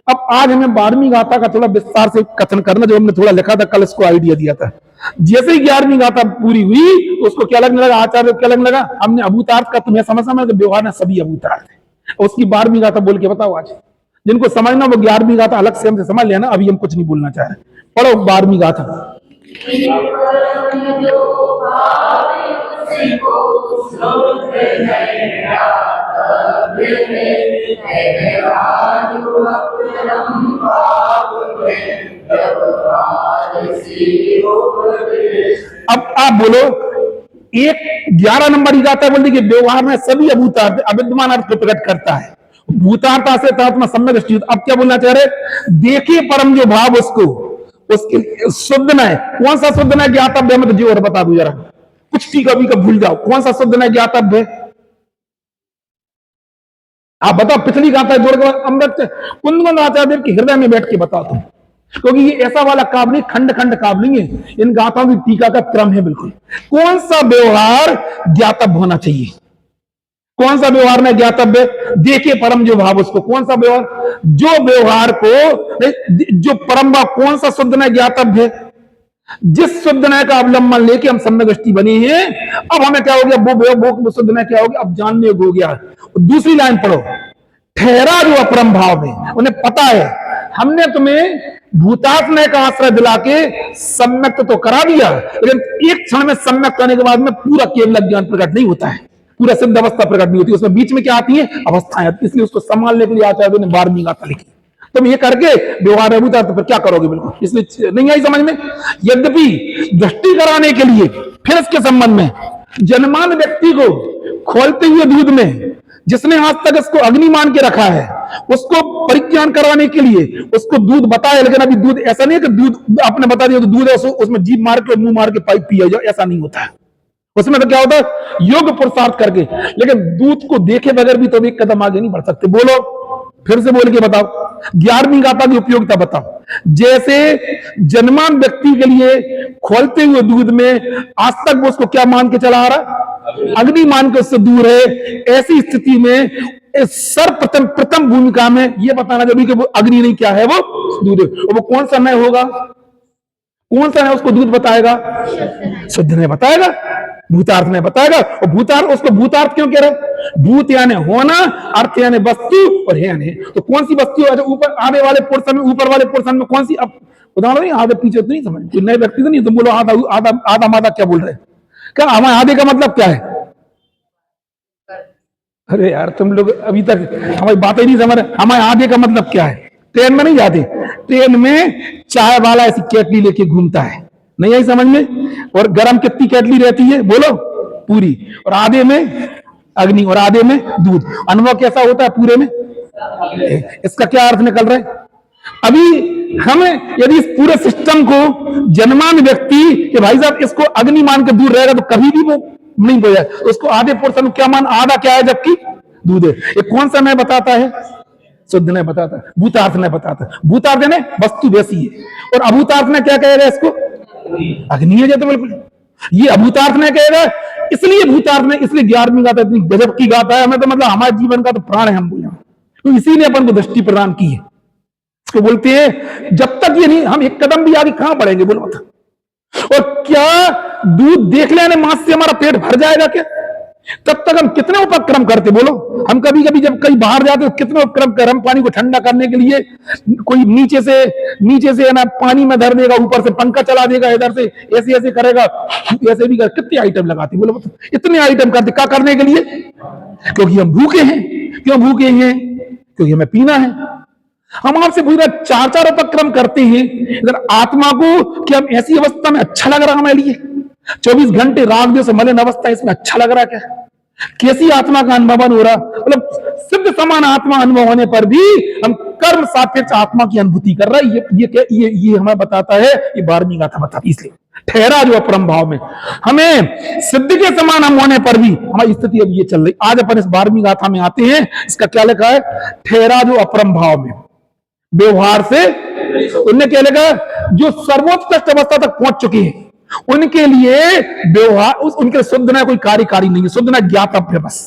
अब आज हमें 12वीं गाथा का थोड़ा विस्तार से कथन करना, जो हमने थोड़ा लिखा था कल, इसको आइडिया दिया था। जैसे ही 11वीं गाथा पूरी हुई तो उसको क्या लगने लगा, आचार्य क्या लगने लगा, हमने अभूतार्थ का तुम्हें समझना, व्यवहार में सभी अभूतार्थ है। उसकी 12वीं गाथा बोल के बताओ आज, जिनको समझना वो 11वीं गाथा अलग से हमसे समझ लेना। अभी हम कुछ नहीं बोलना चाह रहे, पढ़ो 12वीं गाथा। अब आप बोलो, एक 11 नंबर की गाथा बोल दी कि व्यवहार में सभी अभूतार्थ अविद्यमान अर्थ को प्रकट करता है, भूतार्थ से आत्मा सम्यक दृष्टि। अब क्या बोलना चाह रहे, देखे परम जो भाव उसको, उसके शुद्ध न है। कौन सा शुद्ध न है ज्ञातव्य, मैं तो जी और बता दूं जरा, कुछ टीका भी का भूल जाओ, कौन सा शुद्ध न है ज्ञातव्य, आप बताओ। पिछली गाथा जोड़ के अमृत कुंदन आचार्य के हृदय में बैठ के बताओ तुम, क्योंकि ये ऐसा वाला काव्य नहीं, खंड खंड काव्य नहीं है, इन गाथाओं की टीका का क्रम है बिल्कुल। कौन सा व्यवहार ज्ञातव्य होना चाहिए, कौन सा व्यवहार में ज्ञातव्य, देखे परम जो भाव उसको, कौन सा व्यवहार, जो व्यवहार को जो परम भाव, कौन सा शुद्ध न ज्ञातव्य है, जिस शुद्ध नय का अवलंबन लेके हम सम्यक दृष्टि बने हैं। अब हमें क्या हो गया, वो शुद्ध नय क्या हो गया, अब जानने योग्य हो गया। दूसरी लाइन पढ़ो, ठहरा जो अपरम भाव में, उन्हें पता है हमने तुम्हें भूतात्म नय का आश्रय दिला के सम्यक तो करा दिया, लेकिन एक क्षण में सम्यक करने के बाद में पूरा केवल ज्ञान प्रकट नहीं होता है, पूरा सिद्ध अवस्था प्रकट नहीं होती, उसमें बीच में क्या आती है, अवस्थाएं। इसलिए उसको संभालने के लिए आचार्य ने 12वीं गाथा लिखी। तुम ये करके व्यवहार अभूतार्थ तो फिर क्या करोगे, बिल्कुल इसलिए नहीं आई समझ में। यद्यपि दृष्टि कराने के लिए फिर इसके संबंध में जन्मान व्यक्ति को खोलते हुए दूध में, जिसने आज तक इसको अग्नि मान के रखा है, उसको परिज्ञान कराने के लिए उसको दूध बताया। लेकिन अभी दूध ऐसा नहीं है कि दूध आपने बता दिया तो दूध है, उसमें जीभ मार के मुंह मार के पाइप पिया जाओ, ऐसा नहीं होता है। उसमें तो क्या होता है, योग पुरुषार्थ करके। लेकिन दूध को देखे बगैर भी तो एक कदम आगे नहीं बढ़ सकते। बोलो, फिर से बोल के बताओ, 11वीं गाथा की उपयोगिता बताओ। जैसे जन्मान व्यक्ति के लिए खोलते हुए दूध में आज तक वो उसको क्या मान के चला आ रहा, अग्नि मान के उससे दूर है, ऐसी स्थिति में सर्वप्रथम भूमिका में ये बताना जरूरी कि वो अग्नि नहीं, क्या है, वो दूध है। और वो कौन सा नय होगा, कौन सा नय उसको दूध बताएगा, शुद्ध नय बताएगा, भूतार्थ में बताएगा। और भूतार्थ, उसको भूतार्थ क्यों कह रहे, भूत यानी होना, अर्थ यानी वस्तु, और है यानी तो कौन सी वस्तु है। ऊपर आधे वाले पोर्शन में, ऊपर वाले पोर्शन में कौन सी, अब उदाहरण नहीं, आधे पीछे तो नहीं समझ, कोई नए व्यक्ति तो नहीं, तुम बोलो आधा आधा आधा मादा क्या बोल रहे हैं, क्या हमारे आधे का मतलब क्या है। अरे यार तुम लोग अभी तक हमारी बातें नहीं समझ रहे, हमारे आधे का मतलब क्या है। ट्रेन में नहीं जाते, ट्रेन में चाय वाला ऐसी केटली लेके घूमता है, नहीं आई समझ में, और गरम कितनी केटली रहती है बोलो, पूरी, और आधे में अग्नि और आधे में दूध। अनुभव कैसा होता है पूरे में, इसका क्या अर्थ निकल रहा है। अभी हमें यदि इस पूरे सिस्टम को जन्मान व्यक्ति कि भाई साहब इसको अग्नि मान के दूर रहेगा तो कभी भी वो नहीं बोला, तो उसको आधे पोर्शन क्या मान, आधा क्या है जबकि दूध है। ये कौन सा नय बताता है, शुद्ध नय बताता है, भूतार्थ नय बताता है। भूतार्थ ने वस्तु वैसी है, और अभूतार्थ ने क्या कहेगा, इसको अग्नि है, तो बिल्कुल ये अभूतार्थ ने कहेगा। इसलिए भूतार्थ ने, इसलिए 11वीं गाथा इतनी गजब की गाथा है, हमें तो मतलब हमारे जीवन का तो प्राण है, हम बोले तो इसीलिए अपन को दृष्टि प्रदान की है। इसको बोलते हैं जब तक ये नहीं, हम एक कदम भी आगे कहां बढ़ेंगे बोलो बता। और क्या दूध देख लेने मांस से हमारा पेट भर जाएगा क्या, तब तक हम कितने उपक्रम करते बोलो। हम कभी कभी जब कहीं बाहर जाते तो कितने उपक्रम कर, हम पानी को ठंडा करने के लिए कोई नीचे से ना पानी में धर देगा, ऊपर से पंखा चला देगा, इधर से ऐसे ऐसे करेगा, ऐसे भी कर, कितने आइटम लगाते बोलो बता। इतने आइटम करते क्या करने के लिए, क्योंकि हम भूखे हैं। क्यों भूखे हैं, क्योंकि हमें पीना है। हम आपसे पूरा 4 उपक्रम करते हैं इधर आत्मा को कि हम ऐसी अवस्था में अच्छा लग रहा हमारे लिए, 24 घंटे राग दिवस मलिन अवस्था, इसमें अच्छा लग रहा क्या, कैसी आत्मा का अनुभव हो रहा, मतलब सिद्ध समान आत्मा अनुभव होने पर भी हम कर्म सापेक्ष आत्मा की अनुभूति कर रहा है। ये हमें बताता है, ये 12वीं गाथा बताती है। इसलिए ठहरा जो अपरम भाव में, हमें सिद्ध के समान हम होने पर भी हमारी स्थिति अब ये चल रही। आज अपन इस 12वीं गाथा में आते हैं, इसका क्या लिखा है, ठहरा जो अपरम भाव में व्यवहार से, उनने क्या लिखा, जो सर्वोत्कृष्ट अवस्था तक पहुंच चुके हैं उनके लिए व्यवहार, उनके शुद्ध ना कोई कार्यकारी नहीं है, शुद्ध ना ज्ञातव्य बस।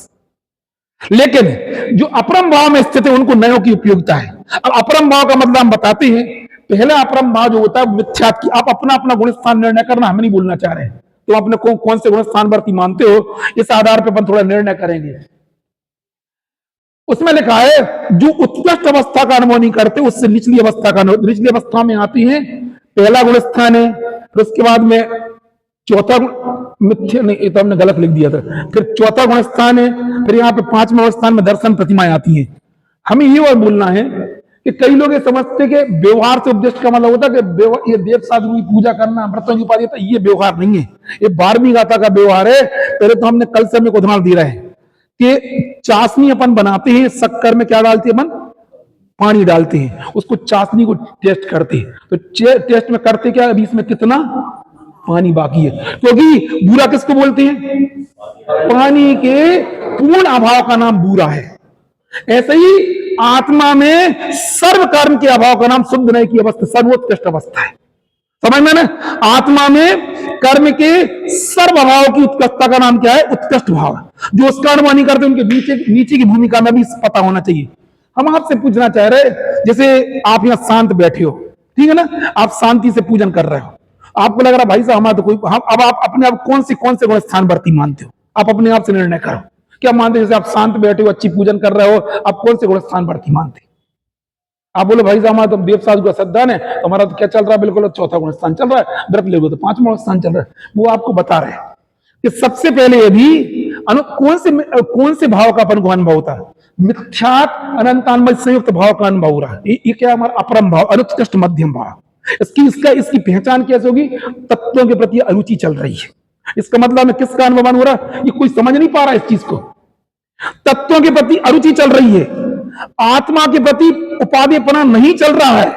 लेकिन जो अपरम भाव में स्थित है उनको नयों की उपयोगिता है। अब अपरम भाव का मतलब हम बताते हैं। पहला अपरम भाव जो होता है मिथ्यात्व की, आप अपना अपना गुण स्थान निर्णय करना, हमें नहीं बोलना चाह रहे हैं, तो अपने कौन से गुण स्थान वर्ती मानते हो, इस आधार पर अपन थोड़ा निर्णय करेंगे। उसमें लिखा है जो उत्कृष्ट अवस्था का अनुभव नहीं करते उससे निचली अवस्था का, निचली अवस्था में आती है। पहला गुण स्थान है, फिर उसके बाद में चौथा मिथ्या नहीं, ये तो हमने गलत लिख दिया था, फिर चौथा गुण स्थान है, फिर यहाँ पे 5वें स्थान में दर्शन प्रतिमाएं आती हैं। हमें ये और बोलना है कि कई लोग ये समझते कि व्यवहार से उपदेश का मतलब होता है कि ये देव साधु की पूजा करना, व्रतों की उपाधि, ये व्यवहार नहीं है, ये 12वीं गाथा का व्यवहार है। पहले तो हमने कल से हमें उदाहरण दे रहे हैं कि चाशनी अपन बनाते हैं, शक्कर में क्या डालते हैं अपन, पानी डालते हैं, उसको चाशनी को टेस्ट करते हैं, तो टेस्ट में करते क्या, अभी इसमें कितना पानी बाकी है, क्योंकि बूरा किसको बोलते हैं, पानी के पूर्ण अभाव का नाम बूरा है। ऐसे ही आत्मा में सर्व कर्म के अभाव का नाम शुद्ध नय की अवस्था, सर्वोत्कृष्ट अवस्था है। समझ में ना, आत्मा में कर्म के सर्व अभाव की उत्कृष्टता का नाम क्या है, उत्कृष्ट भाव। जो उसका अनुभव नहीं करते उनके नीचे की भूमिका में भी पता होना चाहिए। हम आपसे पूछना चाह रहे, जैसे आप यहां शांत बैठे हो, ठीक है ना, आप शांति से पूजन कर रहे हो, आपको लग रहा भाई साहब हमारा तो कोई, अब आप अपने आप कौन से गुण स्थान वर्ती मानते हो, आप अपने आप से निर्णय करो, क्या मानते हो। जैसे आप शांत बैठे हो, अच्छी पूजन कर रहे हो, आप कौन से गुण स्थान वर्ती मानते हो। आप बोलो भाई साहब हमारा तो देव साधु का श्रद्धान है, तो हमारा तो क्या चल रहा है, बिल्कुल चौथा गुण स्थान चल रहा है, व्रत ले लो तो 5वां गुण स्थान चल रहा है। वो आपको बता रहे हैं कि सबसे पहले यदि कौन से भाव का अपन को अनुभव होता है, मिथ्यात अनंतान्मय संयुक्त भाव का अनुभव हो रहा है। ये क्या हमारा अपरम भाव, अनुत्कृष्ट मध्यम भाव। इसकी पहचान कैसे होगी, तत्वों के प्रति अरुचि चल रही है। इसका मतलब हमें किसका अनुभव हो रहा है, ये कोई समझ नहीं पा रहा इस चीज को। तत्वों के प्रति अरुचि चल रही है, आत्मा के प्रति उपाधिपना नहीं चल रहा है,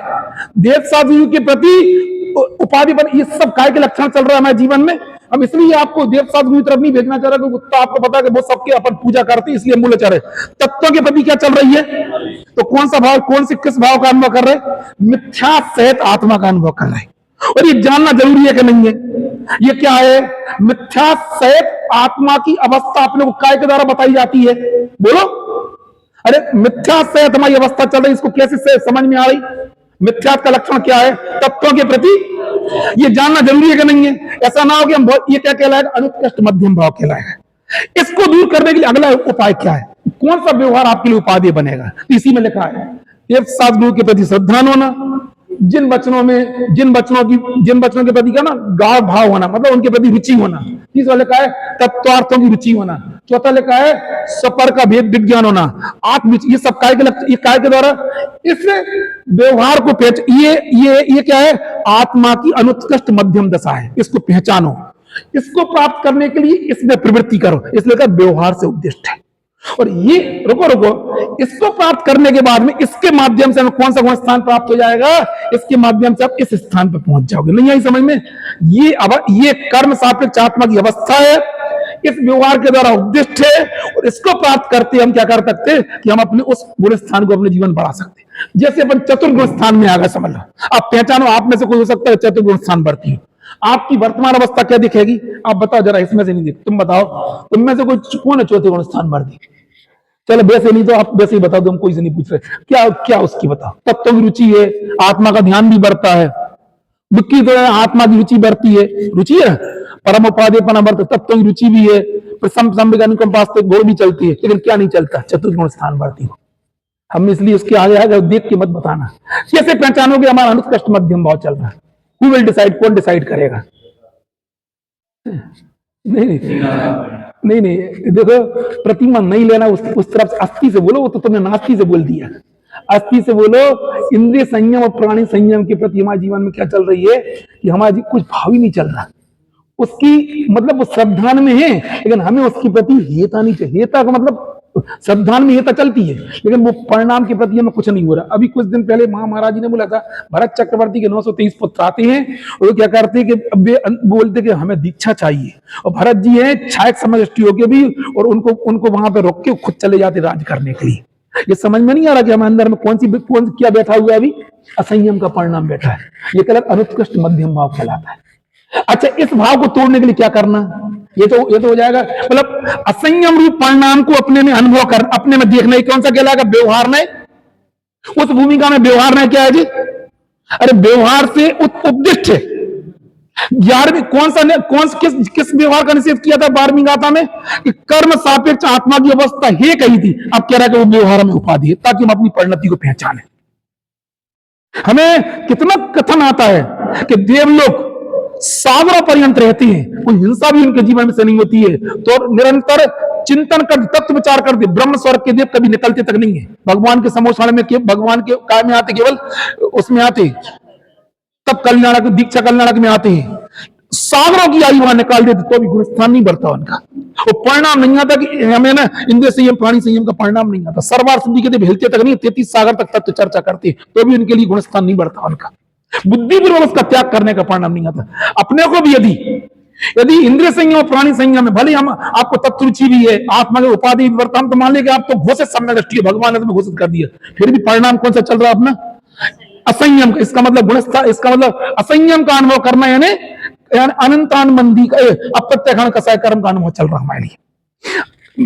देव साधु के प्रति उपाधिपना, ये सब काय के लक्षण चल रहा है हमारे जीवन में, हम इसलिए आपको देवशास्त्र की तरफ नहीं भेजना चाह रहे क्योंकि कुत्ता आपको पता है कि वो सबके अपन पूजा करते हैं, इसलिए मूल्य चाह रहे। तत्वों के प्रति क्या चल रही है, तो कौन सा भाव, कौन से किस भाव का अनुभव कर रहे, मिथ्या सहित आत्मा का अनुभव कर रहे हैं। और ये जानना जरूरी है कि नहीं है, ये क्या है, मिथ्या सहित आत्मा की अवस्था अपने को काय के द्वारा बताई जाती है, बोलो। अरे मिथ्या सहित हमारी अवस्था चल रही, इसको कैसे से समझ में आ रही, मिथ्या का लक्षण क्या है, तत्वों के प्रति ये जानना जरूरी है कि नहीं है। ऐसा ना हो कि हम ये क्या कहलाएगा, अनुत्कृष्ट मध्यम भाव कहलाएगा। इसको दूर करने के लिए अगला उपाय क्या है, कौन सा व्यवहार आपके लिए उपादेय बनेगा, इसी में लिखा है एक सदगुरु के प्रति श्रद्धान होना, जिन बचनों के प्रति क्या ना गाढ़ भाव होना, मतलब उनके प्रति रुचि होना। तीसरा लिखा है तत्वार्थों की रुचि होना। चौथा लिखा है सपर का भेद विज्ञान होना, आत्म, ये सब काय के द्वारा इस व्यवहार को ये क्या है, आत्मा की अनुत्कृष्ट मध्यम दशा है, इसको पहचानो। इसको प्राप्त करने के लिए इसमें प्रवृत्ति करो, इसलिए व्यवहार से उद्दिष्ट है। और ये रुको, इसको प्राप्त करने के बाद में इसके माध्यम से हमें कौन सा गुण स्थान प्राप्त हो जाएगा, इसके माध्यम से आप इस स्थान पर पहुंच जाओगे। नहीं आई समझ में, ये कर्म सापेक्ष आत्मा की अवस्था है, इस व्यवहार के द्वारा उद्दिष्ट है। और इसको प्राप्त करते हम क्या कर सकते हैं कि हम अपने उस गुण स्थान को अपने जीवन बढ़ा सकते हैं। जैसे अपन चतुर्गुण स्थान में आ गए, समझ लो, आप पहचानो, आप में से कोई हो सकता है चतुर्गुण स्थान बढ़ती है, आपकी वर्तमान अवस्था क्या दिखेगी, आप बताओ जरा, इसमें से नहीं दिख, तुम बताओ, तुम में से कोई कौन है चौथे गुण स्थान बढ़ती, चलो वैसे नहीं तो आप वैसे ही बता दो, हम कोई से नहीं पूछ रहे, क्या क्या उसकी बताओ। तत्व की रुचि है, आत्मा का ध्यान भी बढ़ता है, बुद्धि तो है, आत्मा की रुचि बढ़ती है, रुचि है, परम उपादेयपना बढ़ता, तत्व की रुचि भी है, घोड़ भी चलती है, लेकिन क्या नहीं चलता, चतुर्गुण स्थान बढ़ती हो। हम इसलिए उसके आगे आगे देख के मत बताना। कैसे पहचानोगे हमारा अनुत्कृष्ट मध्यम भाव चल रहा है, हु विल डिसाइड, कौन डिसाइड करेगा, नहीं, देखो, प्रतिमा नहीं लेना, उस तरफ से अस्थि से बोलो, वो तो तुमने नास्ति से बोल दिया, अस्थि से बोलो। इंद्रिय संयम और प्राणी संयम के प्रति हमारे जीवन में क्या चल रही है कि हमारा कुछ भाव ही नहीं चल रहा, उसकी मतलब वो श्रद्धान में है, लेकिन हमें उसके प्रति हेता नहीं चाहिए। हेता का मतलब श्रद्धान में हेता चलती है, लेकिन वो परिणाम के प्रति हमें कुछ नहीं हो रहा। अभी कुछ दिन पहले महाराज जी ने बोला था, भरत चक्रवर्ती के 923 पुत्र आते हैं, वो क्या करते हैं कि बोलते कि हमें दीक्षा चाहिए, और भरत जी है छायक समष्टि होके भी, और उनको वहां पे रोक के खुद चले जाते राज करने के लिए। ये समझ में नहीं आ रहा कि हमारे अंदर में कौन क्या बैठा हुआ है, अभी असंयम का परिणाम बैठा है। ये कहलाता अनुत्कृष्ट मध्यम भाव कहलाता है। अच्छा, इस भाव को तोड़ने के लिए क्या करना, ये तो हो जाएगा, मतलब असंयम रूप परिणाम को अपने में अनुभव कर, अपने में देखना, कौन सा कहलाएगा, व्यवहार में, उस भूमिका में व्यवहार में क्या है जी, अरे व्यवहार से उपदिष्ट है। 11वीं किस व्यवहार का निषेध किया था 12वीं गाथा में, कि कर्म सापेक्ष आत्मा की अवस्था है कही थी, अब कह रहा है कि वो व्यवहार में उपाधि है, ताकि हम अपनी परिणति को पहचाने। हमें कितना कथन आता है कि देवलोक सागरों पर्यंत रहते हैं, कोई हिंसा भी उनके जीवन में से नहीं होती है, तो निरंतर चिंतन कर, तत्व विचार करते, ब्रह्म स्वर्ग के देव कभी निकलते तक नहीं है, भगवान के समोषण में, भगवान के काय में आते, केवल उसमें आते, तब कल्याणक दीक्षा कल्याणक में आते हैं, सागरों की आयु वहां निकाल देते, तो भी गुणस्थान नहीं बढ़ता उनका, और परिणाम नहीं आता कि हमें ना इंद्रिय संयम प्राणी संयम का परिणाम नहीं आता। सर्वार सिद्धि के देव हिलते तक नहीं, 33 सागर तक तत्व चर्चा करते, तो भी उनके लिए गुणस्थान नहीं बढ़ता उनका, बुद्धिपूर्वक उसका त्याग करने का परिणाम नहीं आता। अपने को भी यदि इंद्रिय संयम और प्राणी संयम में भले हम आपको तत्व रुचि भी है, आत्मा के उपाधि वर्तमान, तो मान लिया कि आप तो घोषित समय दृष्टि है, भगवान ने तुम्हें घोषित कर दिया, फिर भी परिणाम कौन सा चल रहा है अपना, असंयम का। इसका मतलब गुणस्था, इसका मतलब असंयम का अनुभव करना, यानी अनंतान मंदी का अप्रत्यक्षण कसाय कर्म का अनुभव चल रहा हमारे लिए।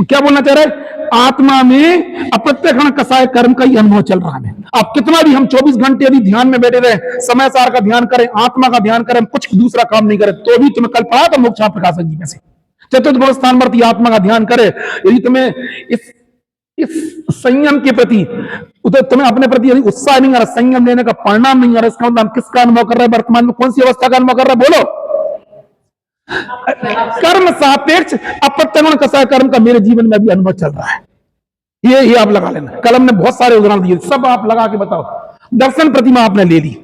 क्या बोलना चाह रहा है, आत्मा में अप्रत्यक्षण कसाय कर्म का ही अनुभव चल रहा है। आप कितना भी हम 24 घंटे यदि ध्यान में बैठे रहे, समय सार का ध्यान करें, आत्मा का ध्यान करें, कुछ दूसरा काम नहीं करें, तो भी तुम्हें कल पढ़ा था मोक्ष प्रकाशन जी में से, चतुर्थ गुण स्थानवर्ती आत्मा का ध्यान करे, यदि तुम्हें इस संयम के प्रति, तो तुम्हें अपने प्रति यदि उत्साह नहीं आ रहा, संयम लेने का परिणाम नहीं आ रहा, इसका मतलब हम किसका अनुभव कर रहे हैं, वर्तमान में कौन सी अवस्था का अनुभव कर रहे हैं, बोलो, कर्म सापेक्ष अप्रत्यक्षण कसाय कर्म का मेरे जीवन में अभी अनुभव चल रहा है। ये आप लगा लेना, कलम ने बहुत सारे उदाहरण दिए, सब आप लगा के बताओ। दर्शन प्रतिमा आपने ले ली,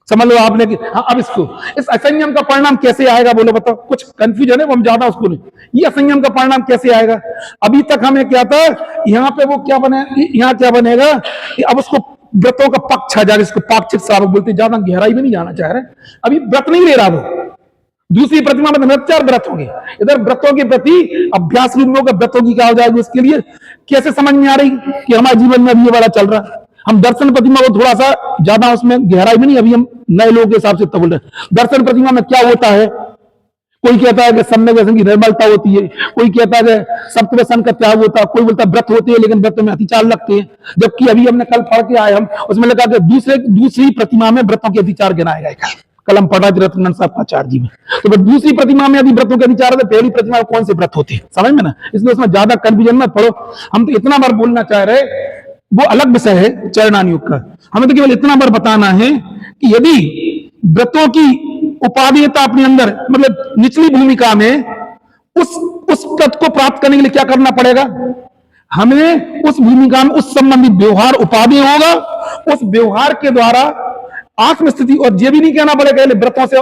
समझ लो आपने कि हाँ, अब इस असंयम का परिणाम कैसे आएगा, बोलो बताओ, कुछ कंफ्यूजन है वो हम ज्यादा उसको नहीं, ये असंयम का परिणाम कैसे आएगा। अभी तक हमें क्या था, यहाँ पे वो क्या बने, यहाँ क्या बनेगा कि अब उसको व्रतों का पक्ष आ जाएगा, इसको पाक्षिक श्रावक बोलते, ज्यादा गहराई में नहीं जाना चाह रहे, अभी व्रत नहीं ले रहा वो, दूसरी प्रतिमा में 4 व्रत होंगे। इधर व्रतों के प्रति अभ्यास रूप में व्रतों की क्या हो जाएगी, उसके लिए कैसे समझ में आ रही कि हमारे जीवन में अभी ये वाला चल रहा है। हम दर्शन प्रतिमा को थोड़ा सा ज्यादा उसमें गहराई में नहीं, अभी हम नए लोगों के हिसाब से तब बोल रहे हैं। दर्शन प्रतिमा में क्या होता है, कोई कहता है कि सम्यक दर्शन की निर्मलता होती है, कोई कहता है कि सप्तव्यसन का त्याग होता है, कोई बोलता है व्रत होते हैं लेकिन व्रत में अतिचार लगते हैं। जबकि अभी हमने कल पढ़ के आए, हम उसमें लगा कि दूसरी प्रतिमा में व्रतों के अतिचार गिनाए गए। कल हम पढ़ा थे रत्न साहब आचार्य जी में। तो दूसरी प्रतिमा में यदि व्रतों के अतिचार है तो पहली प्रतिमा में कौन से व्रत होते हैं, समझ में ना। इसलिए उसमें ज्यादा कंफ्यूजन मत पढ़ो। हम तो इतना बार बोलना चाह रहे, वो अलग विषय है चरणान योग का। हमें तो केवल इतना बार बताना है कि यदि व्रतों की उपादेयता अपने अंदर, मतलब निचली भूमिका में, उस पद को प्राप्त करने के लिए क्या करना पड़ेगा, हमें उस भूमिका में उस संबंधी व्यवहार उपादेय होगा। उस व्यवहार के द्वारा आत्मस्थिति, और ये भी नहीं कहना पड़ेगा व्रतों से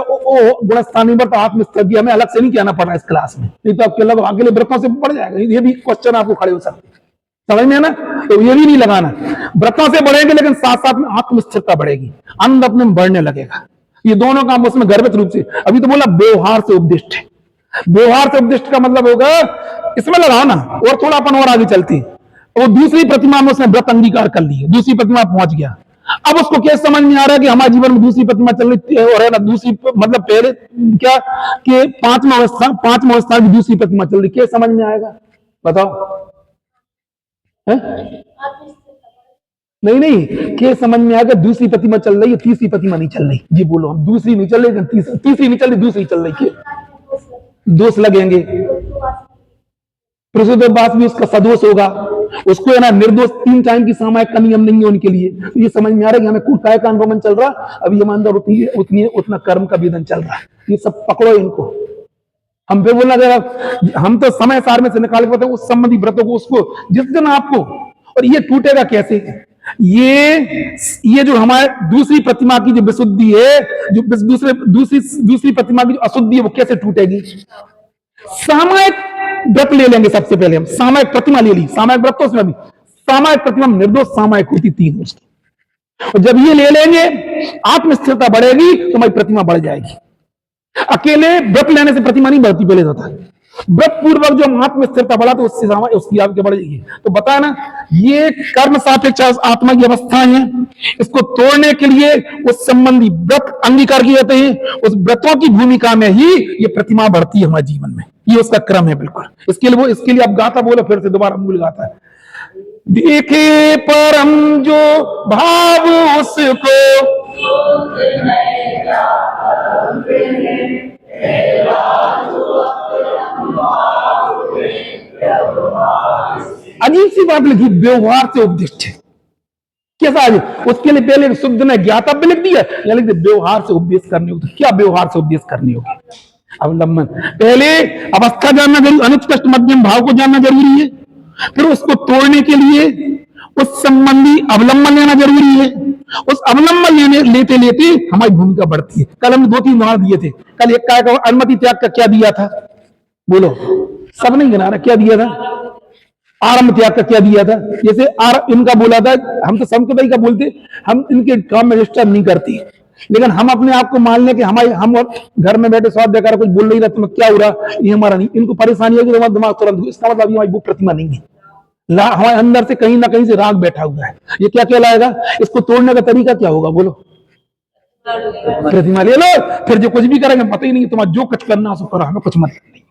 गुणस्थानी व्रत आत्मस्थिति, हमें अलग से नहीं कहना पड़ रहा इस क्लास में, नहीं तो आपके लग आगे व्रतों से बढ़ जाएगा। ये भी क्वेश्चन आपको खड़े हो सकते हैं, समझ में है ना। तो ये भी नहीं लगाना, व्रतों से बढ़ेंगे लेकिन साथ साथ में आत्मस्थिरता बढ़ेगी, आनंद अपने में बढ़ने लगेगा। ये दोनों काम उसमें गर्भित रूप से, अभी तो बोला व्यवहार से उपदिष्ट है। व्यवहार से उपदिष्ट का मतलब होगा, इसमें लगाओ ना, और थोड़ा अपन और आगे चलते। वो दूसरी प्रतिमा में उसने व्रत अंगीकार कर ली, दूसरी प्रतिमा पहुंच गया। अब उसको क्या समझ में आ रहा है कि हमारे जीवन में दूसरी प्रतिमा चल रही है, और है ना दूसरी, मतलब पहले क्या कि पांचवा अवस्था की दूसरी प्रतिमा चल रही, क्या समझ में आएगा बताओ है? नहीं, क्या समझ में आएगा, दूसरी प्रतिमा चल रही है, तीसरी प्रतिमा नहीं चल रही। जी बोलो, हम दूसरी नहीं चल रही, तीसरी नहीं चल रही, दूसरी चल रही, क्या दोष लगेंगे। प्रसुद्धास भी उसका सदोष होगा, उसको है ना निर्दोष 3 टाइम की सामायिक का नियम नहीं है उनके लिए। तो ये समझ में आ रहा है कि हमें काय का अनुगमन चल रहा, अभी हमारे अंदर उतना कर्म का वेदन चल रहा है। ये सब पकड़ो इनको। हम फिर बोलना चाहेगा, हम तो समय सार में से निकाल के बताओ उस संबंधी व्रतों को, उसको जिस दिन आपको, और ये टूटेगा कैसे, ये जो हमारे दूसरी प्रतिमा की जो विशुद्धि है, जो दूसरी प्रतिमा की जो अशुद्धि है, वो कैसे टूटेगी। सामायिक व्रत ले लेंगे सबसे पहले, हम सामायिक प्रतिमा ले ली, सामायिक व्रत तो उसमें भी सामायिक प्रतिमा निर्दोष सामायिक होती 3 उसकी, और जब ये ले लेंगे आत्मस्थिरता बढ़ेगी तो हमारी प्रतिमा बढ़ जाएगी। अकेले व्रत लेने से प्रतिमा नहीं बढ़ती, पहले होता है व्रत पूर्वक जो आत्म स्थिरता बढ़ा तो उससे उसकी आपके बढ़ जाएगी। तो बताया ना, ये कर्म सापेक्ष आत्मा की अवस्था है, इसको तोड़ने के लिए उस संबंधी व्रत अंगीकार किए जाते हैं। उस व्रतों की भूमिका में ही ये प्रतिमा बढ़ती है हमारे जीवन में, ये उसका क्रम है बिल्कुल। इसके लिए आप गाता बोलो, फिर से दोबारा मूल गाता है। देखे परम जो भाव उसको, अजीब सी बात लिखी, व्यवहार से उपदिष्ट है। कैसा है उसके लिए पहले शुद्ध ने ज्ञातव्य लिख दिया, या लिख दिया व्यवहार से उपदेश करने होगी। क्या व्यवहार से उपदेश करनी होगी, अवलंबन। पहले अवस्था जानना जरूरी, अनुत्कृष्ट मध्यम भाव को जानना जरूरी है, फिर उसको तोड़ने के लिए उस संबंधी अवलंबन लेना जरूरी है। उस अवलंबन लेते लेते हमारी भूमिका बढ़ती है। कल हमने 2-3 उदाहरण दिए थे। कल एक का अनुमति त्याग का क्या दिया था, बोलो, सब नहीं गिना रहा, क्या दिया था। आरंभ त्याग का क्या दिया था, जैसे इनका बोला था, हम तो संप्रदाय का बोलते, हम इनके काम में डिस्टर्ब नहीं करती, लेकिन हम अपने आप को मान लें कि हम और घर में बैठे स्वाद कुछ बोल नहीं रहा, तुम्हें क्या हो रहा, ये हमारा नहीं। इनको परेशानी होगी तो दिमाग तुरंत, इसका मतलब हमारी वो प्रतिमा नहीं है, हमारे अंदर से कहीं ना कहीं से राग बैठा हुआ है। ये क्या कहलाएगा, इसको तोड़ने का तरीका क्या होगा, बोलो। प्रतिमा ले लो, फिर जो कुछ भी करेंगे पता ही नहीं, तुम्हारा जो कुछ करना सो करो, हमें कुछ मतलब नहीं।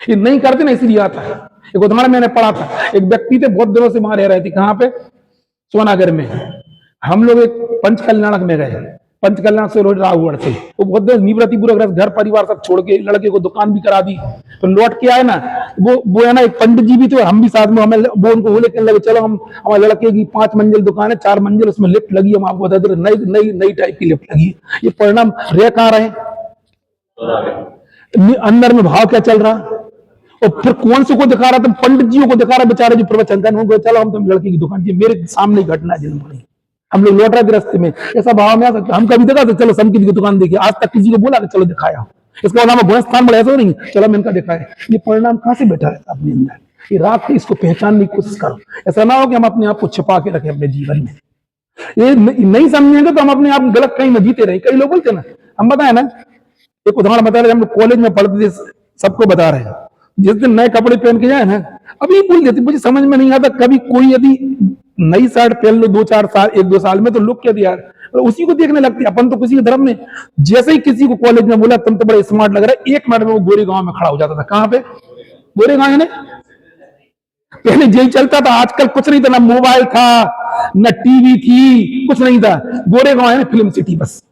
ये नहीं करते ना, इसलिए आता है। एक उदाहरण मैंने पढ़ा था, एक व्यक्ति थे बहुत दिनों से वहां रह रहे थे, कहां पे, सोनागर में। हम लोग एक पंचकल्याणक में गए, पंचकल्याण से राहुगढ़ से, वो बहुत निवृत्ति पूर्वक घर परिवार सब छोड़ के, लड़के को दुकान भी करा दी, तो लौट के आए ना, वो है ना एक पंडित जी भी थे और हम भी साथ में, हमें वो उनको वो लेकर लगे, चलो हम हमारे लड़के की 5 मंजिल दुकान है, 4 मंजिल, उसमें लिफ्ट लगी, हम आपको बता दे रहे, नई टाइप की लिफ्ट लगी। ये परिणाम रह कहां रहे, अंदर में भाव क्या चल रहा, और फिर कौन से को दिखा रहा था, पंडित जी को दिखा रहा, बेचारे जो प्रवचन था, चलो हम तो लड़की की दुकान की, मेरे सामने घटना जिन्होंने, हम लोग लौट रहे थे रास्ते में, ऐसा भाव में आ सकता, हम कभी देखा, चलो समकी की दुकान देखिए, आज तक किसी को बोला कि चलो दिखाया, इसका नाम गुणस्थान बड़ा ऐसा नहीं, चलो मैं इनका दिखाया। ये परिणाम कहां से बैठा रहता अपने अंदर, ये रात को इसको पहचानने की कोशिश करो। ऐसा ना हो कि हम अपने आप को छिपा के रखें अपने जीवन में, ये नहीं समझेंगे तो हम अपने आप गलत कहीं में जीते रहे। कई लोग बोलते ना, हम बताए ना, एक उदाहरण बता रहे, हम लोग कॉलेज में पढ़ते थे, सबको बता रहे हैं, जिस दिन नए कपड़े पहन के जाए ना, अभी भूल जाते, मुझे समझ में नहीं आता कभी कोई यदि नई शर्ट पहन लो 2-4 साल, 1-2 साल में, तो लोग क्या दिया उसी को देखने लगते। अपन तो किसी के धर्म में, जैसे ही किसी को कॉलेज में बोला तुम तो बड़े स्मार्ट लग रहा है, 1 मिनट में वो गोरेगांव में खड़ा हो जाता था। कहां पे? गोरेगांव ने पहले यही चलता था, आजकल कुछ नहीं था, ना मोबाइल था, ना टीवी थी, कुछ नहीं था। गोरेगांव है फिल्म सिटी, बस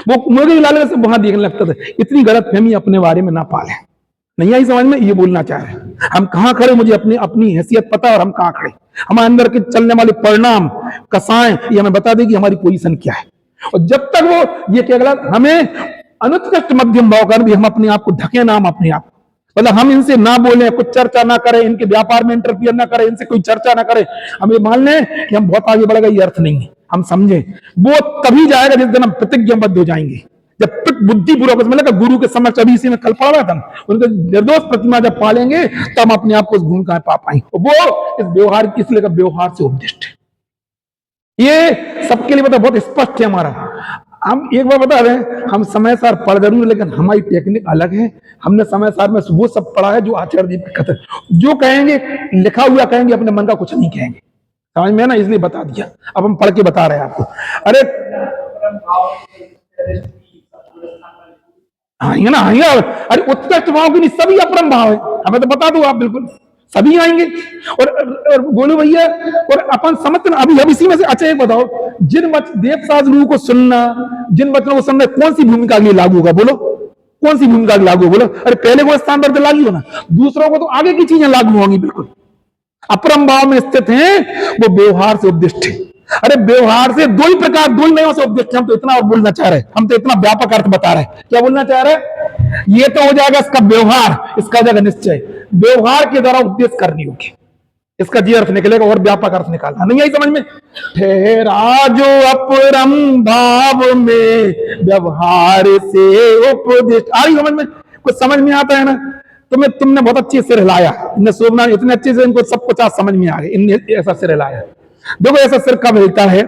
वो मुर्गे लाल से वहां देखने लगता था। इतनी गलत फहमी अपने बारे में ना पाले। नहीं आई समझ में? ये बोलना चाह रहे हैं हम कहां खड़े, मुझे अपनी अपनी हैसियत पता है और हम कहां खड़े। हमारे अंदर के चलने वाले परिणाम कसाएं ये हमें बता देगी हमारी पोजीशन क्या है। और जब तक वो ये क्या, हमें अनुत्कृष्ट मध्यम भाव कर भी हम अपने आप को ढके ना, हम अपने आप, मतलब हम इनसे ना बोले, कुछ चर्चा ना करें, इनके व्यापार में इंटरफियर ना करें, इनसे कोई चर्चा ना करें, हम ये मान लें कि हम बहुत आगे बढ़ गए, ये अर्थ नहीं है। हम समझें वो तभी जाएगा जिस दिन हम प्रतिज्ञाबद्ध हो जाएंगे, जब बुद्धिपूर्वक मिलेगा गुरु के समक्ष। अभी इसी में कल पढ़ा रहा था, उनके निर्दोष प्रतिमा जब पालेंगे तब हम अपने आप को उस भूमिका में पा पाएंगे। वो इस व्यवहार, इसलिए व्यवहार से उपदिष्ट है। ये सबके लिए बहुत स्पष्ट है हमारा। हम एक बार बता रहे हैं, हम समय सार पढ़ जरूर, लेकिन हमारी टेक्निक अलग है। हमने समय सार में वो सब पढ़ा है जो आचार्य जी की कथन, जो कहेंगे लिखा हुआ कहेंगे, अपने मन का कुछ नहीं कहेंगे। समझ में ना? इसलिए बता दिया। अब हम पढ़ के बता रहे हैं आपको। अरे आएंगे ना, आएंगे। अरे उत्कृष्ट भाव की नहीं, सभी अपरम भाव है। हमें तो बता दो आप, बिल्कुल सभी आएंगे। और बोलो भैया, और अपन समझते ना, अभी इसी में से। अच्छा एक बताओ, जिन देव शास्त्रों को सुनना, जिन वचनों को सुनना, कौन सी भूमिका के लिए लागू होगा? बोलो कौन सी भूमिका लागू? बोलो। अरे पहले वो स्थान पर तो लागू होना, दूसरों को तो आगे की चीजें लागू होंगी। बिल्कुल अपरम भाव में स्थित हैं, वो व्यवहार से उपदिष्ट है। अरे व्यवहार से दो ही प्रकार, दो ही नयों से उपदिष्ट। हम तो इतना और बोलना चाह रहे, हम तो इतना व्यापक अर्थ बता रहे हैं। क्या बोलना चाह रहे? ये तो हो जाएगा इसका व्यवहार, इसका जगह निश्चय। व्यवहार के द्वारा उपदेश करनी होगी, इसका जी अर्थ निकलेगा, और व्यापक अर्थ निकालना नहीं आई समझ में। ठहरा जो अपरम भाव में व्यवहार से उपदिष्ट। आई समझ में? कुछ समझ में आता है ना? तुमने बहुत अच्छे सिर हिलाया, इनने शोभना इतने अच्छे से, इनको सब कुछ आज समझ में आ गया। इनने ऐसा सिर हिलाया। देखो ऐसा सिर कब हिलता है?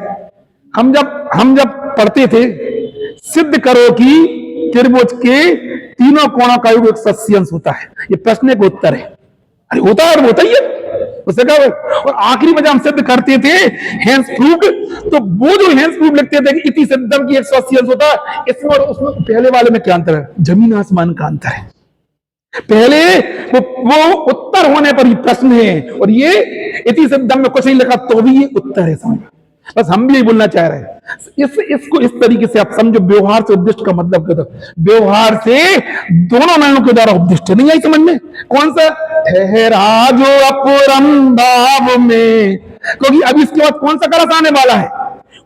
हम जब पढ़ते थे, सिद्ध करो कि त्रिभुज के तीनों कोणों का योग 180 अंश होता है। ये प्रश्न का उत्तर है। अरे होता है, और होता ही है उससे क्या। और आखिरी में जब हम सिद्ध करते थे हैंस प्रूफ, तो वो जो हैंस प्रूफ लिखते थे कि इति सिद्धम की 180 अंश होता है, इसमें और उसमें पहले वाले में क्या अंतर है? जमीन आसमान का अंतर है। पहले वो उत्तर होने पर ही प्रश्न है, और ये इति सिद्धम में कुछ नहीं लिखा तो भी ये उत्तर है। समझ? बस हम भी यही बोलना चाह रहे हैं। इसको इस तरीके से आप समझो। व्यवहार से उपदिष्ट का मतलब क्या था? व्यवहार से दोनों नयनों के द्वारा उपदिष्ट है। नहीं आई समझ में? कौन सा? ठहरा जो अपरम भाव में, क्योंकि अब इसके बाद कौन सा कलश आने वाला है?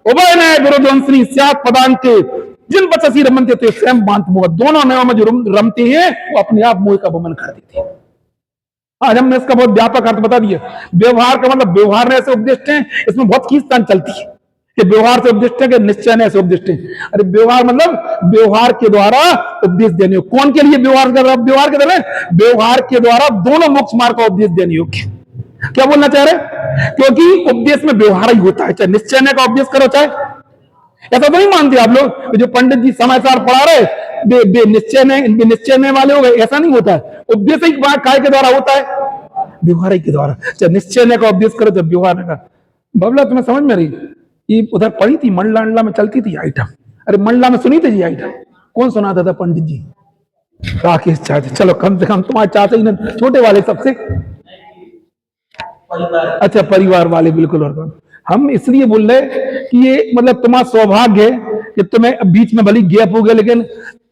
उभय नय विरोधंश्री स्यात् पदांत के जिन बचसी रमनते थे स्वयं बांत मोह। दोनों नयों में जो रमते हैं वो अपने आप मोह का वमन कर देते हैं। आज हमने इसका बहुत व्यापक अर्थ बता दिया। व्यवहार का मतलब व्यवहार से उपदिष्ट है, इसमें बहुत खींचतान चलती है कि व्यवहार से उपदिष्ट है कि निश्चय से उपदिष्ट है। अरे व्यवहार मतलब व्यवहार के द्वारा उपदेश देने। कौन के लिए व्यवहार कर रहा है? व्यवहार के द्वारा, व्यवहार के द्वारा दोनों मोक्ष मार्ग का उपदेश देने योग्य। क्या बोलना चाह रहे? क्योंकि उपदेश में व्यवहार ही होता है, चाहे निश्चय का उपदेश करो, चाहे ऐसा तो नहीं मानते आप लोग जो पंडित जी समाचार पढ़ा रहे निश्चय वाले हो गए, ऐसा नहीं होता है। उपदेश ही काय के द्वारा होता है? व्यवहार के द्वारा। चाहे निश्चय का उपदेश करो, जब व्यवहार का। बबला तुम्हें समझ में रही? ये उधर पढ़ी थी, मंडला में चलती थी आइटम। अरे मंडला में सुनी थी जी आइटम? कौन सुनाता था? पंडित जी राकेश चाचा। चलो कम से कम तुम्हारे चाचा ही ना, छोटे वाले सबसे। अच्छा परिवार वाले, बिल्कुल। और हम इसलिए बोल रहे कि ये मतलब तुम्हारा सौभाग्य है कि तुम्हें बीच में भली गैप हो गया, लेकिन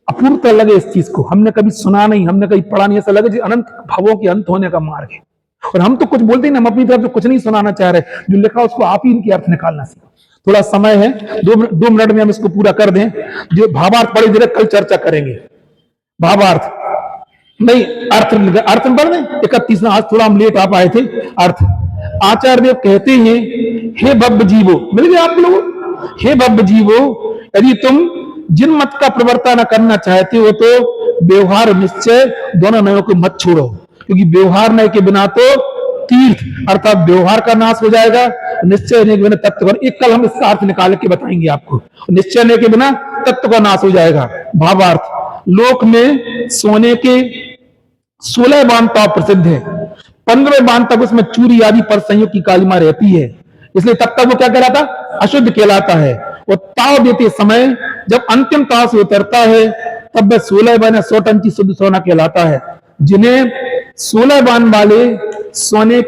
अपूर्वता लगे इस चीज को। हमने कभी सुना नहीं, हमने कभी पढ़ा नहीं, ऐसा लगे अनंत भावों के अंत होने का मार्ग है। और हम तो कुछ बोलते ही, हम अपनी तरफ से कुछ नहीं सुनाना चाह रहे। जो लिखा उसको आप ही इनके अर्थ निकालना सीखो। थोड़ा समय है, 2 मिनट में हम इसको पूरा कर दें। जो भावार्थ पढ़े धीरे कल चर्चा करेंगे। भावार्थ नहीं, अर्थ पढ़ दें। 31 आज थोड़ा हम लेट आ पाए थे। अर्थ आचार्य देव कहते हैं, हे भव्य जीवो, मिल गए आप लोगों? हे भव्य जीवो, यदि तुम जिन मत का प्रवर्तन करना चाहते हो तो व्यवहार निश्चय दोनों नयों को मत छोड़ो। क्योंकि व्यवहार नय के बिना तो तीर्थ अर्थात व्यवहार का नाश हो जाएगा, निश्चय नय के बिना तत्व का। एक कल हम इसका अर्थ निकाल के बताएंगे आपको। निश्चय नय के बिना तत्व का नाश हो जाएगा। भावार्थ लोक में सोने के 16 बांध ताव प्रसिद्ध है। 15वें बांध तक उसमें चूरी आदि पर संयोग की कालिमा रहती है, इसलिए तब तक वो क्या कहलाता, अशुद्ध कहलाता है। और ताव देते समय जब अंतिम ताव से उतरता है तब वह 16 बान 100 टन की शुद्ध सोना कहलाता है। जिन्हें 16 बान वाले सोने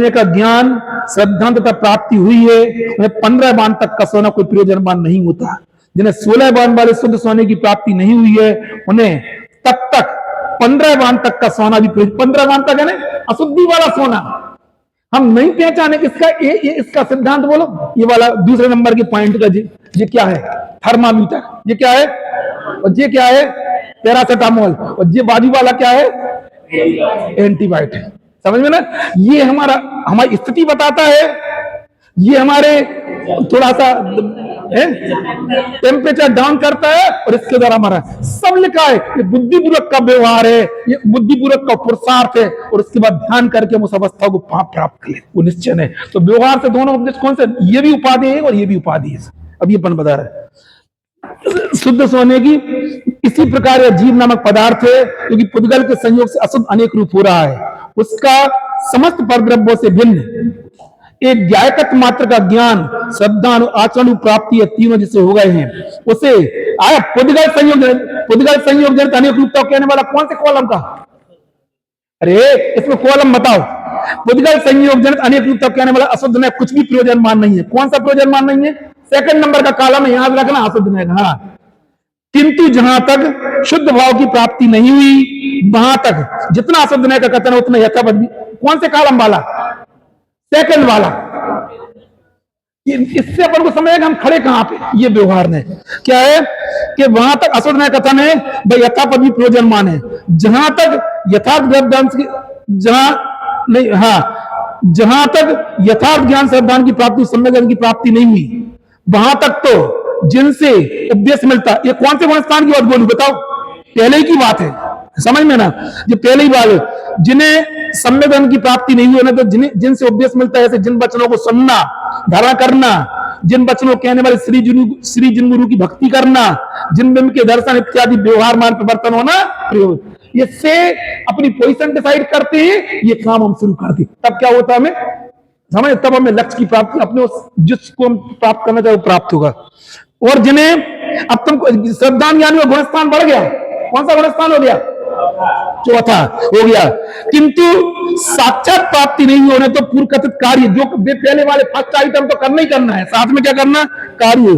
का ज्ञान श्रद्धा तथा प्राप्ति हुई है, उन्हें 15 बान तक का सोना कोई प्रयोजनवान नहीं होता। जिन्हें 16 बान वाले शुद्ध सोने की प्राप्ति नहीं हुई है, उन्हें तब तक 15 बान तक का सोना भी, 15 बान तक है ना अशुद्धि वाला सोना हम नहीं पहचाने। इसका इसका सिद्धांत बोलो, ये वाला दूसरे नंबर के पॉइंट का ये क्या है, थर्मामीटर, ये क्या है, और ये क्या है, पैरासिटामोल, और ये बाजू वाला क्या है, एंटीबायोटिक। समझ में ना, ये हमारी स्थिति बताता है, ये हमारे थोड़ा सा टेम्परेचर डाउन करता है, और इसके द्वारा हमारा सब लिखा है। ये बुद्धिपूर्वक का व्यवहार है, ये बुद्धिपूर्वक का पुरुषार्थ है, और उसके बाद ध्यान करके हम उस अवस्था को प्राप्त करें, वो निश्चय है। तो व्यवहार से दोनों उपदेश कौन से, ये भी उपाधि है और ये भी उपाधि है। अब ये अपन बता रहे हैं शुद्ध सोने की इसी प्रकार यह जीव नामक पदार्थ है, क्योंकि पुद्गल के संयोग से अशुद्ध अनेक रूप हो रहा है। उसका समस्त परद्रव्यों से भिन्न एक ज्ञायकत्व मात्र का ज्ञान, श्रद्धा, आचरण, प्राप्ति, ये तीनों जिसे हो गए हैं, उसे आया पुद्गल संयोग जनित अनेक रूपता कहने वाला कौन से कॉलम का, अरे इसमें कॉलम बताओ। पुद्गल संयोग जनित अनेक रूपता कहने वाला अशुद्ध में कुछ भी प्रयोजनमान नहीं है। कौन सा प्रयोजनमान नहीं है, सेकंड नंबर का कॉलम है, याद रखना, अशुद्ध में। हाँ, किंतु जहां तक शुद्ध भाव की प्राप्ति नहीं हुई, वहां तक जितना अशुद्ध का कथन है उतना यथावत भी। कौन से कॉलम वाला, सेकंड वाला। इससे अपन को समझेगा हम खड़े कहां पे। ये व्यवहार ने क्या है कि वहां तक अशुद्ध कथन है भाई, यथापद भी प्रयोजनमान है। जहां तक यथार्थ की, जहां नहीं, हाँ, जहां तक यथार्थ ज्ञान श्रद्धा की प्राप्ति, सम्यक की प्राप्ति नहीं हुई, वहां तक तो जिनसे उपदेश मिलता। ये कौन से स्थान की बात बोलूं, बताओ, पहले ही की बात है, समझ में ना, ये पहले ही बात है। जिन्हें सम्यक की प्राप्ति नहीं हुई, तो जिनसे उपदेश मिलता है, जिन वचनों को सुनना, धारण करना, जिन वचनों कहने वाले श्री जिन गुरु की भक्ति करना, जिन बिंब के दर्शन इत्यादि व्यवहार मान परिवर्तन होना, प्रयोग, इससे अपनी पोजीशन डिसाइड करते हैं, ये काम हम शुरू करते हैं। तब क्या होता है हमें समझ, तब हमें लक्ष्य की प्राप्ति, अपने जिसको हम प्राप्त करना चाहे वो प्राप्त होगा। और जिन्हें अब तुम श्रद्धा ज्ञान में गुणस्थान बढ़ गया, कौन सा गुणस्थान हो गया, चौथा हो गया। किंतु साक्षात प्राप्ति नहीं होने तो पूर्व कथित कार्य, जो पहले वाले फर्स्ट आइटम तो करना ही करना है, साथ में क्या करना, कार्य,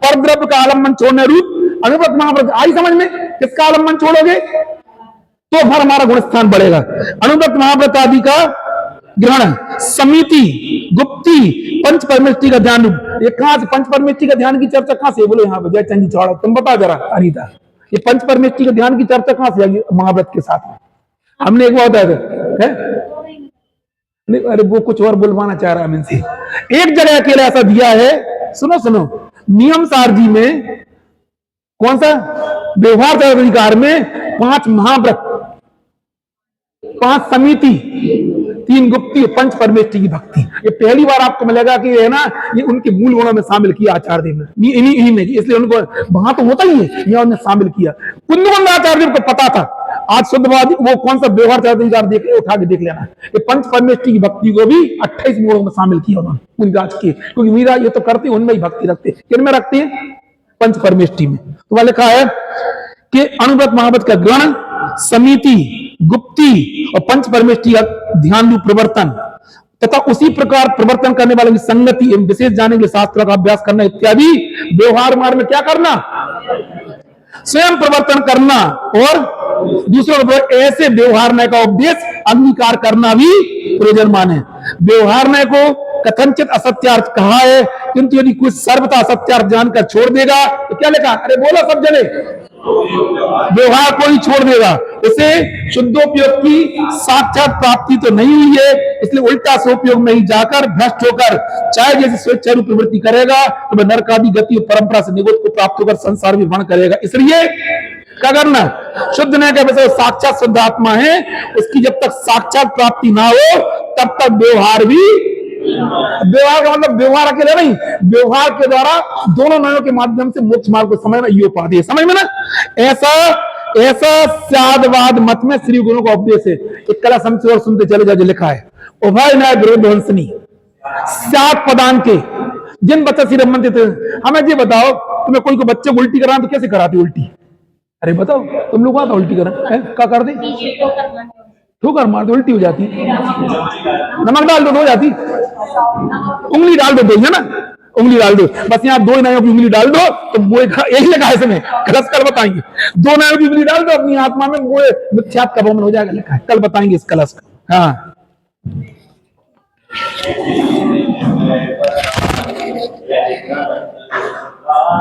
परद्रव्य का आलम्बन छोड़ने रूप अनुव्रत महाव्रत। आई समझ में, किसका आलम्बन छोड़ोगे तो फिर हमारा गुणस्थान बढ़ेगा। अनुव्रत महाव्रत आदि का ग्रहण, समिति, गुप्ती, पंच परमेष्टि का ध्यान। ये कहां से पंच परमेष्टि का ध्यान की चर्चा कहां से, बोलो यहाँ पे जयचंद जी चौड़ा, तुम बताओ जरा अनीता, ये पंच परमेष्टि के ध्यान की चर्चा कहां से आई महाव्रत के साथ में? हमने एक बात है नहीं, अरे वो कुछ और बुलवाना चाह रहा है इनसे। एक जगह अकेला ऐसा दिया है, सुनो, नियम सार जी में, कौन सा, व्यवहार अधिकार में 5 महाव्रत, 5 समिति, 3 गुप्ती, 5 परमेष्टि की भक्ति। ये पहली बार आपको मिलेगा कि ये है ना, ये उनके मूल गुणों में शामिल किया आचार्य देव ने, इन्हीं में, इसलिए उनको वहां तो होता ही है, यह उन्होंने शामिल किया। कुंदबंध आचार्य देव को पता था। आज शुद्धवादी वो कौन सा व्यवहार अधिकार देख ले, उठा के देख लेना। ये 5 परमेष्टि की भक्ति को भी 28 मूलों में शामिल किया उन्होंने, पूरी राज के, क्योंकि मीरा ये तो करते उनमें ही भक्ति रखते, किनमें रखते हैं, 5 परमेष्टि में। तो वह लिखा है कि अनुव्रत महाव्रत का ग्रहण, समिति, गुप्ती और 5 परमेष्टि का ध्यान रूप प्रवर्तन, तथा उसी प्रकार प्रवर्तन करने वालों की संगति एवं विशेष जानने के लिए शास्त्रों का अभ्यास करना इत्यादि व्यवहार मार्ग में क्या करना, स्वयं प्रवर्तन करना, और दूसरों को ऐसे व्यवहार नय का उपदेश अंगीकार करना भी प्रयोजनमान है। व्यवहार नय को कथनचित असत्यार्थ कहा है, किंतु यदि कुछ सर्वथा असत्यार्थ जानकर छोड़ देगा तो क्या लिखा, अरे बोलो सब जने, व्यवहार को ही छोड़ देगा, उसे शुद्धोपयोग की साक्षात प्राप्ति तो नहीं हुई है, इसलिए उल्टा सोपयोग में ही जाकर भ्रष्ट होकर चाहे जैसे स्वेच्छारूप प्रवृत्ति करेगा तो वह नरक आदि गति और परंपरा से निगोद को प्राप्त होकर संसार में भ्रमण करेगा। इसलिए क्या करना, शुद्ध नहीं का वैसे साक्षात शुद्ध आत्मा है, उसकी जब तक साक्षात प्राप्ति ना हो तब तक व्यवहार भी व्यवहार का मतलब व्यवहार अकेले नहीं, व्यवहार के द्वारा दोनों नयों के माध्यम से मोक्ष मार्ग को समझना, ये उपाधि है। समझ में ना? ऐसा ऐसा स्यादवाद मत में श्री गुरु का उपदेश है। एक कला समझ और सुनते चले जाओ, लिखा है उभय न्याय विरोधवंशनी स्याद पदान के जिन बच्चा सिर थे। हमें ये बताओ, तुम्हें कोई को बच्चे को उल्टी कराना तो कैसे कराती उल्टी? अरे बताओ, तुम लोग वहां उल्टी करा क्या कर दे? ठोकर मार दो, उल्टी हो जाती। नमक डाल दो तो हो जाती। उंगली डाल दो, है ना? उंगली डाल दो, बस यहाँ दो नायों की उंगली डाल दो तो वो यही लगा है इसमें। कलश कल बताएंगे, दो नायों की उंगली डाल दो अपनी आत्मा में, वो मिथ्यात्व का भ्रमण हो जाएगा, लिखा है, कल बताएंगे इस कलश का। हाँ